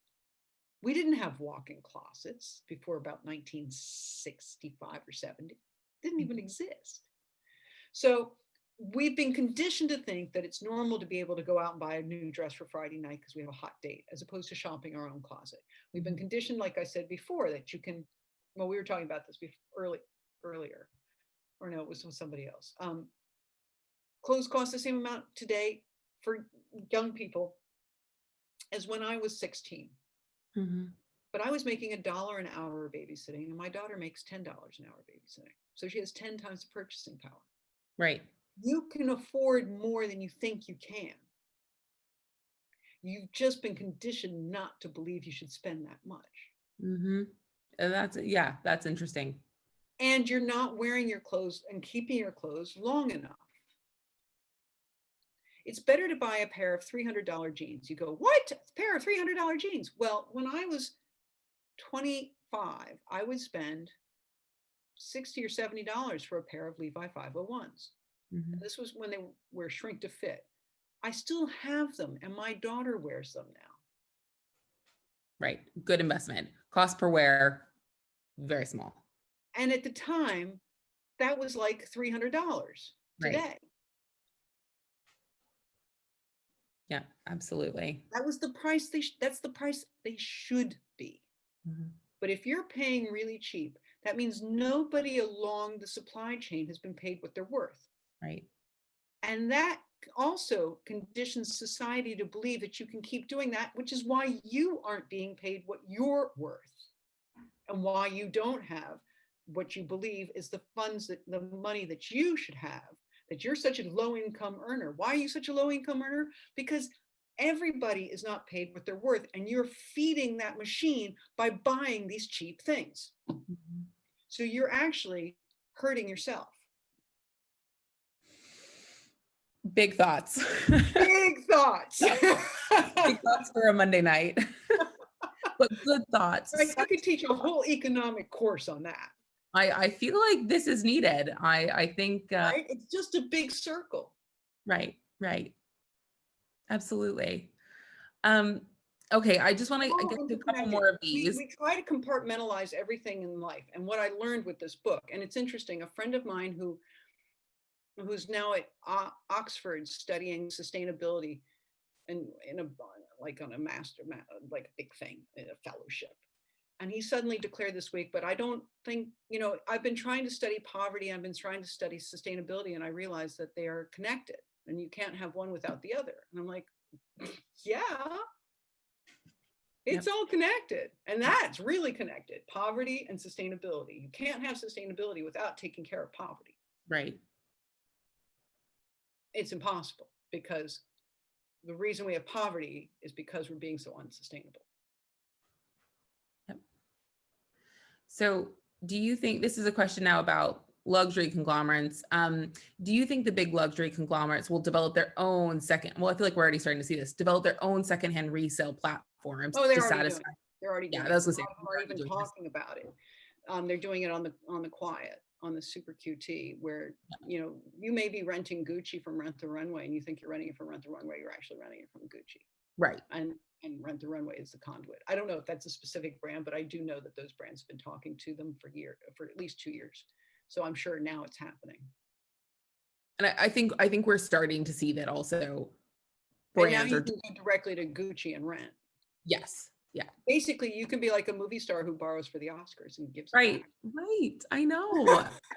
We didn't have walk-in closets before about 1965 or 70. Didn't even exist. So we've been conditioned to think that it's normal to be able to go out and buy a new dress for Friday night because we have a hot date, as opposed to shopping our own closet. We've been conditioned, like I said before, that you can, well, we were talking about this earlier, or no, it was with somebody else. Clothes cost the same amount today for young people as when I was 16. Mm-hmm. But I was making $1 an hour babysitting, and my daughter makes $10 an hour babysitting. So she has 10 times the purchasing power. Right. You can afford more than you think you can. You've just been conditioned not to believe you should spend that much. Mm-hmm. And that's interesting. And you're not wearing your clothes and keeping your clothes long enough. It's better to buy a pair of $300 jeans. You go, what? A pair of $300 jeans? Well, when I was 25, I would spend $60 or $70 for a pair of Levi 501s. Mm-hmm. This was when they were shrink to fit. I still have them, and my daughter wears them now. Right. Good investment. Cost per wear, very small. And at the time, that was like $300 today. Right. Yeah, absolutely. That was the price. That's the price they should be. Mm-hmm. But if you're paying really cheap, that means nobody along the supply chain has been paid what they're worth. Right. And that also conditions society to believe that you can keep doing that, which is why you aren't being paid what you're worth, and why you don't have what you believe is the money that you should have that you're such a low income earner. Why are you such a low income earner? Because everybody is not paid what they're worth, and you're feeding that machine by buying these cheap things. Mhm. So you're actually hurting yourself. Big thoughts. Big thoughts. Big thoughts for a Monday night. But good thoughts. Right? I could teach a whole economic course on that. I feel like this is needed. I think Right? It's just a big circle. right, right. Absolutely. Um, okay, I just want to All get to a couple interconnected. more of these. We try to compartmentalize everything in life. And what I learned with this book, and it's interesting, a friend of mine who's now at Oxford studying sustainability and in a like on a like a big thing, a fellowship. And he suddenly declared this week, but I don't think, I've been trying to study poverty, I've been trying to study sustainability, and I realized that they are connected and you can't have one without the other. And I'm like, yeah, it's all connected. And that's really connected, poverty and sustainability. You can't have sustainability without taking care of poverty. Right. It's impossible, because the reason we have poverty is because we're being so unsustainable. Yep. So do you think, this is a question now about luxury conglomerates. Do you think the big luxury conglomerates will develop their own well, I feel like we're already starting to see this, develop their own secondhand resale platforms Oh, they're to already satisfy? doing it. They're already doing Yeah, that was it. gonna say. Are even talking about it. They're doing it on the quiet, on the super QT, where you may be renting Gucci from Rent the Runway, and you think you're renting it from Rent the Runway. You're actually renting it from Gucci. Right. And Rent the Runway is the conduit. I don't know if that's a specific brand, but I do know that those brands have been talking to them for at least 2 years. So I'm sure now it's happening. And I think we're starting to see that also. And now Brands you are can go directly to Gucci and rent. yes. Yeah. Basically, you can be like a movie star who borrows for the Oscars and gives Right. it Right. I know.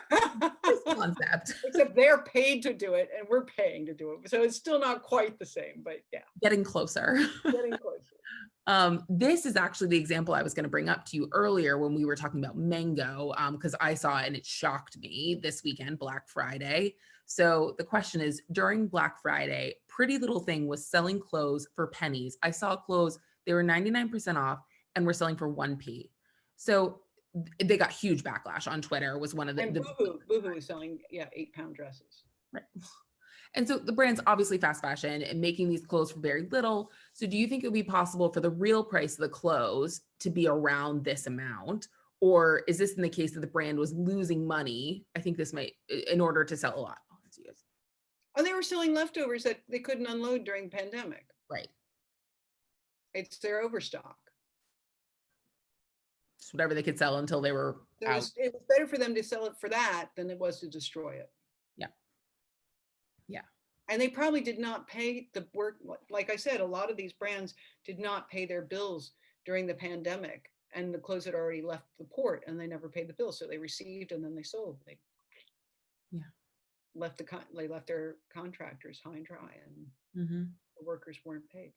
This back. concept. Except they're paid to do it and we're paying to do it. So it's still not quite the same, but yeah. Getting closer. Getting closer. This is actually the example I was going to bring up to you earlier when we were talking about Mango, because I saw it and it shocked me this weekend, Black Friday. So the question is, during Black Friday, Pretty Little Thing was selling clothes for pennies. I saw clothes, they were 99% off and were selling for 1p. So they got huge backlash on Twitter, was one of And Boohoo is selling, 8-pound dresses. Right. And so the brand's obviously fast fashion and making these clothes for very little. So do you think it would be possible for the real price of the clothes to be around this amount? Or is this in the case that the brand was losing money? I think this might, in order to sell a lot. Oh, they were selling leftovers that they couldn't unload during the pandemic. Right. It's their overstock. It's whatever they could sell until they were out. It was better for them to sell it for that than it was to destroy it. Yeah. Yeah. And they probably did not pay the work. Like I said, a lot of these brands did not pay their bills during the pandemic, and the clothes had already left the port and they never paid the bill. So they received and then they sold. They left their contractors high and dry, and the workers weren't paid.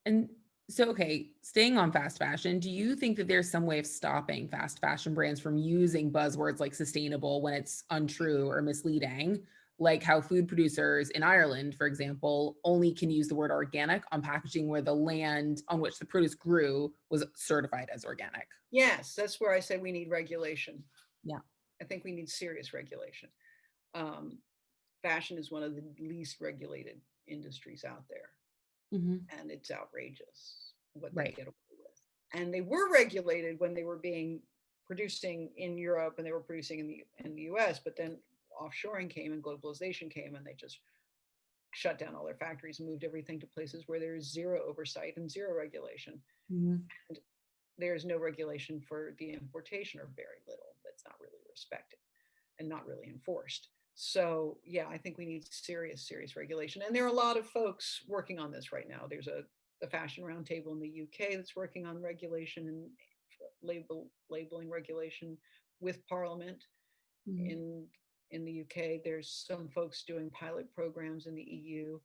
And so, okay, staying on fast fashion, do you think that there's some way of stopping fast fashion brands from using buzzwords like sustainable when it's untrue or misleading? Like how food producers in Ireland, for example, only can use the word organic on packaging where the land on which the produce grew was certified as organic. Yes, that's where I say we need regulation. Yeah. I think we need serious regulation. Fashion is one of the least regulated industries out there. And it's outrageous what they get away with. And they were regulated when they were producing in Europe and they were producing in the US, but then offshoring came and globalization came and they just shut down all their factories and moved everything to places where there is zero oversight and zero regulation. And there's no regulation for the importation, or very little. That's not really respected and not really enforced. So yeah, I think we need serious regulation. And there are a lot of folks working on this right now. There's a fashion roundtable in the UK that's working on regulation and labeling regulation with Parliament. In the UK, there's some folks doing pilot programs in the EU.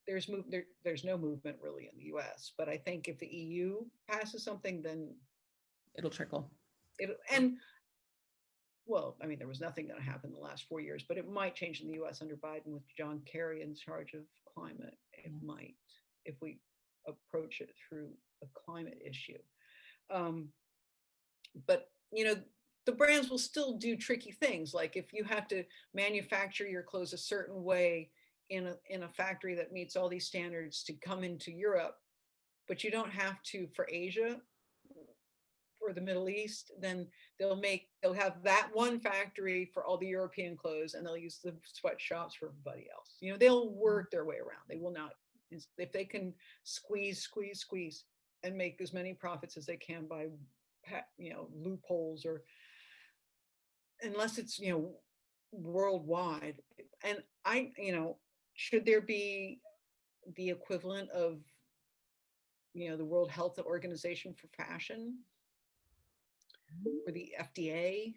There's no movement really in the US, but I think if the EU passes something, then it'll trickle. And well, I mean, there was nothing going to happen in the last 4 years, but it might change in the US under Biden with John Kerry in charge of climate. It might, if we approach it through a climate issue. Um, but, the brands will still do tricky things. Like if you have to manufacture your clothes a certain way in a factory that meets all these standards to come into Europe, but you don't have to for Asia or the Middle East, then they'll have that one factory for all the European clothes, and they'll use the sweatshops for everybody else. They'll work their way around. They will not, if they can squeeze, and make as many profits as they can by, loopholes, or unless it's, worldwide. And should there be the equivalent of, the World Health Organization for fashion, or the FDA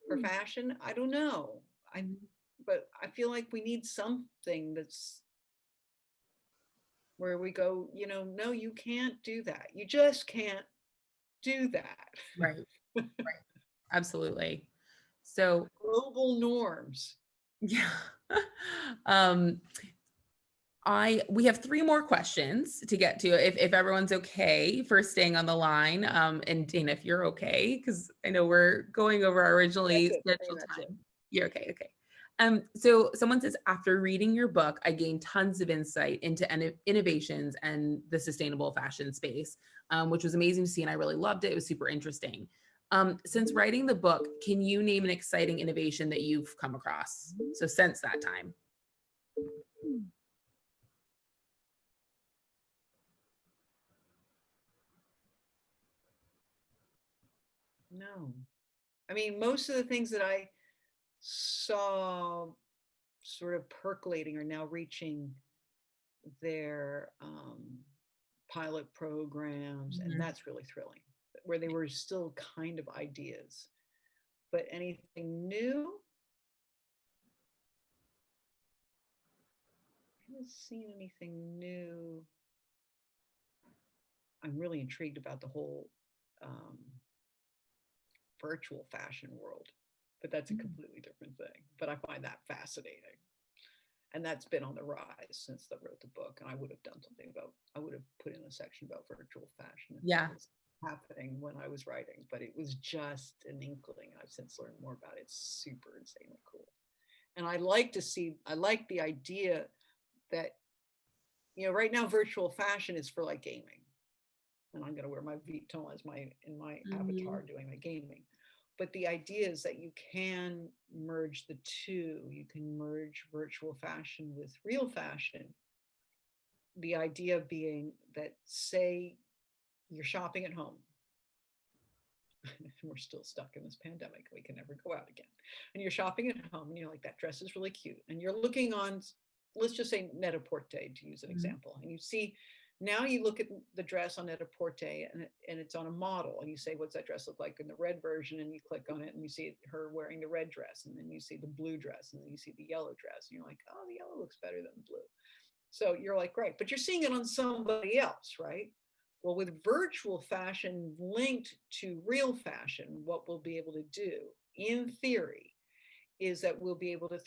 for fashion? I don't know. But I feel like we need something that's where we go, no, you can't do that. You just can't do that. Right. Right. Absolutely. So global norms. yeah. We have 3 more questions to get to, if everyone's okay for staying on the line. And Dana, if you're okay, because I know we're going over our originally scheduled time. You're okay. Okay. So someone says, after reading your book, I gained tons of insight into innovations and the sustainable fashion space, which was amazing to see. And I really loved it. It was super interesting. Since writing the book, can you name an exciting innovation that you've come across? So since that time. No. I mean, most of the things that I saw sort of percolating are now reaching their pilot programs, and that's really thrilling, where they were still kind of ideas. But anything new? I haven't seen anything new. I'm really intrigued about the whole virtual fashion world, but that's a completely different thing. But I find that fascinating. And that's been on the rise since I wrote the book. And I would have put in a section about virtual fashion if that was happening when I was writing, but it was just an inkling. I've since learned more about it. It's super insanely cool. And I like the idea that, right now virtual fashion is for like gaming. And I'm going to wear my Vuitton as my avatar doing my gaming. But the idea is that you can merge the two. You can merge virtual fashion with real fashion. The idea being that, say, you're shopping at home. We're still stuck in this pandemic. We can never go out again. And you're shopping at home and you're like, that dress is really cute. And you're looking on, let's just say Net-a-Porter, to use an example. And you see, now you look at the dress on Net-a-Porter and it's on a model, and you say, what's that dress look like in the red version? And you click on it and you see her wearing the red dress, and then you see the blue dress, and then you see the yellow dress, and you're like, oh, the yellow looks better than the blue. So you're like, great, but you're seeing it on somebody else, right? Well, with virtual fashion linked to real fashion, what we'll be able to do, in theory, is that we'll be able to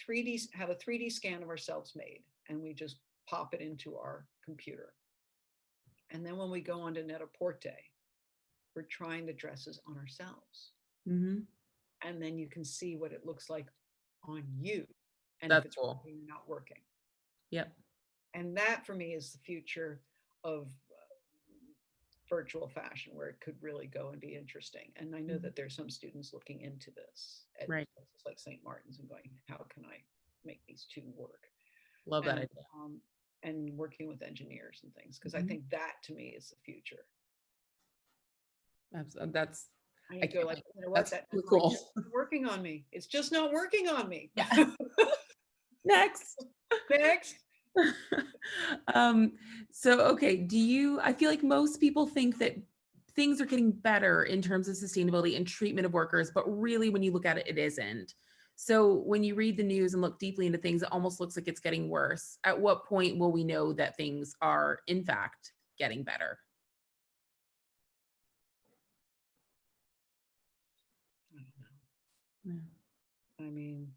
have a 3D scan of ourselves made, and we just pop it into our computer. And then when we go on to Net-a-Porter, we're trying the dresses on ourselves. And then you can see what it looks like on you. And that's if it's cool. working or not working. Yep. And that for me is the future of virtual fashion, where it could really go and be interesting. And I know that there's some students looking into this at places like St. Martin's and going, how can I make these two work? Love that idea. And working with engineers and things, because I think that to me is the future. That's I go like, that's cool. Working on me. It's just not working on me. Yeah. Next. So, okay. I feel like most people think that things are getting better in terms of sustainability and treatment of workers, but really when you look at it, it isn't. So when you read the news and look deeply into things, it almost looks like it's getting worse. At what point will we know that things are in fact getting better? I don't know. Yeah. I mean,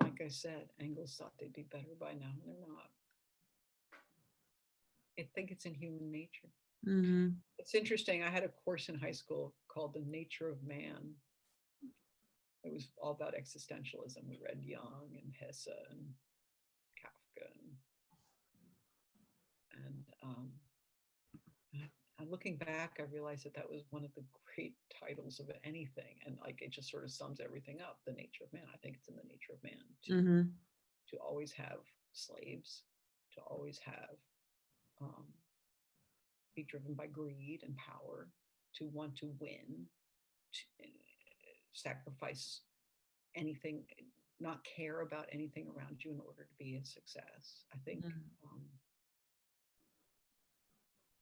like I said, Engels thought they'd be better by now, and they're not. I think it's in human nature. Mm-hmm. It's interesting. I had a course in high school called The Nature of Man. It was all about existentialism. We read Jung and Hesse and Kafka, and looking back, I realized that that was one of the great titles of anything, and like it just sort of sums everything up. The nature of man. I think it's in the nature of man Mm-hmm. to always have slaves, to always have be driven by greed and power, to want to win, to sacrifice anything, not care about anything around you in order to be a success. I think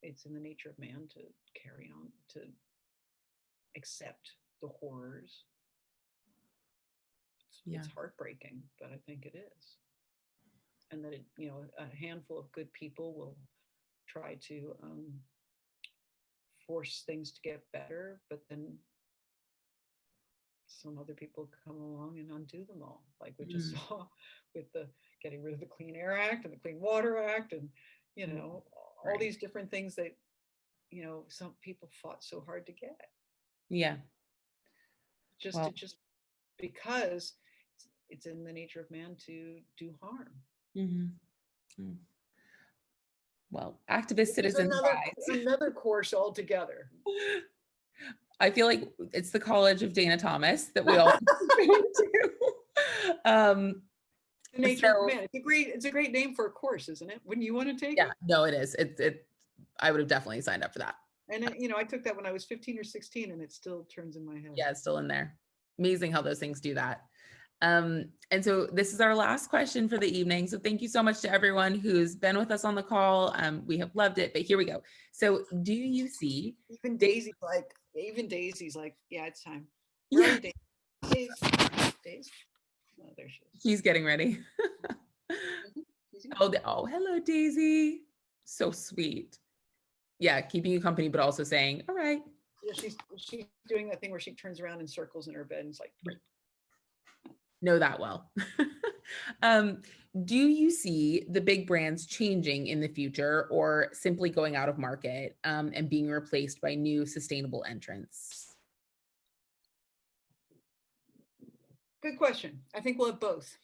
it's in the nature of man to carry on, to accept the horrors. It's heartbreaking, but I think it is. And that it, a handful of good people will try to force things to get better, but then some other people come along and undo them all, like we just saw with the getting rid of the Clean Air Act and the Clean Water Act, and all these different things that some people fought so hard to get. Yeah. Just because it's in the nature of man to do harm. Mm-hmm. Well, activist citizen another course altogether. I feel like it's the College of Dana Thomas that we all go to. The nature of man. It's a great name for a course, isn't it? Wouldn't you want to take it? Yeah, no, it is. I would have definitely signed up for that. And I took that when I was 15 or 16, and it still turns in my head. Yeah, it's still in there. Amazing how those things do that. And so this is our last question for the evening. So thank you so much to everyone who's been with us on the call. We have loved it, but here we go. So do you see? Even Daisy's like, yeah, it's time. Where are you, Daisy? Daisy? Oh, there she is. He's getting ready. Oh, hello, Daisy. So sweet. Yeah, keeping you company, but also saying, all right. Yeah, she's doing that thing where she turns around in circles in her bed and it's like, know that well. Do you see the big brands changing in the future, or simply going out of market and being replaced by new sustainable entrants? Good question. I think we'll have both.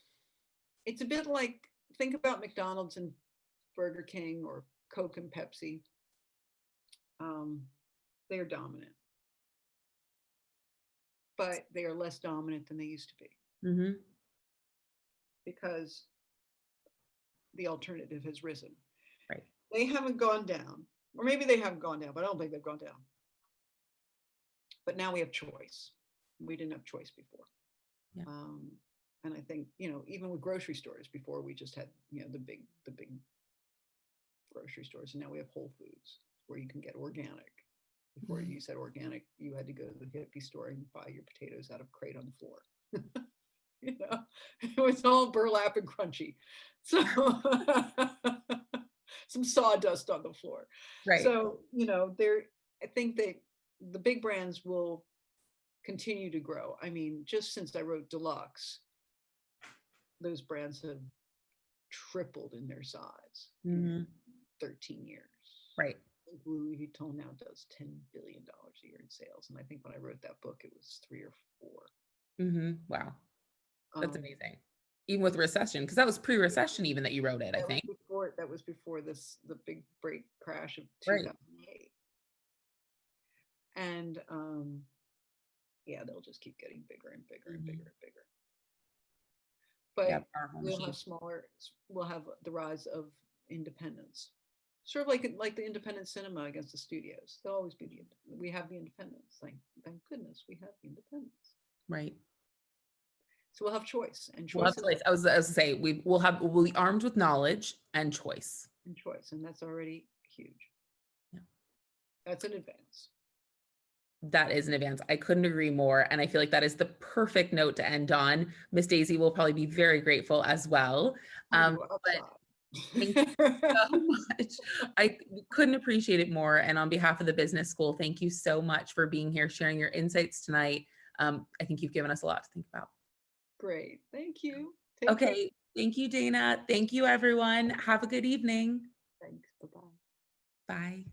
It's a bit like, think about McDonald's and Burger King or Coke and Pepsi. They are dominant, but they are less dominant than they used to be. Mm-hmm. Because the alternative has risen. Right. They haven't gone down, or maybe they haven't gone down, but I don't think they've gone down. But now we have choice. We didn't have choice before. Yeah. And I think, even with grocery stores, before we just had, the big grocery stores, and now we have Whole Foods where you can get organic. Before you said organic, you had to go to the hippie store and buy your potatoes out of a crate on the floor. It was all burlap and crunchy. So some sawdust on the floor. Right. So, I think that the big brands will continue to grow. I mean, just since I wrote Deluxe, those brands have tripled in their size in 13 years. Right. Louis Vuitton now does $10 billion a year in sales. And I think when I wrote that book, it was 3 or 4. Mm-hmm. Wow. That's amazing. Even with recession, because that was pre-recession even that you wrote it, I think. That was before the big break crash of 2008. Right. And they'll just keep getting bigger and bigger and bigger and bigger. But we'll have the rise of independence. Sort of like the independent cinema against the studios. There'll always be we have the independence. Thank goodness we have the independence. Right. So we'll have choice and choice. We'll have choice. I was to say we'll be armed with knowledge and choice. And that's already huge. Yeah. That's an advance. That is an advance. I couldn't agree more. And I feel like that is the perfect note to end on. Miss Daisy will probably be very grateful as well. But thank you so much. I couldn't appreciate it more. And on behalf of the business school, thank you so much for being here, sharing your insights tonight. I think you've given us a lot to think about. Great. Thank you. Take care. Okay. Thank you, Dana. Thank you, everyone. Have a good evening. Thanks. Bye-bye. Bye.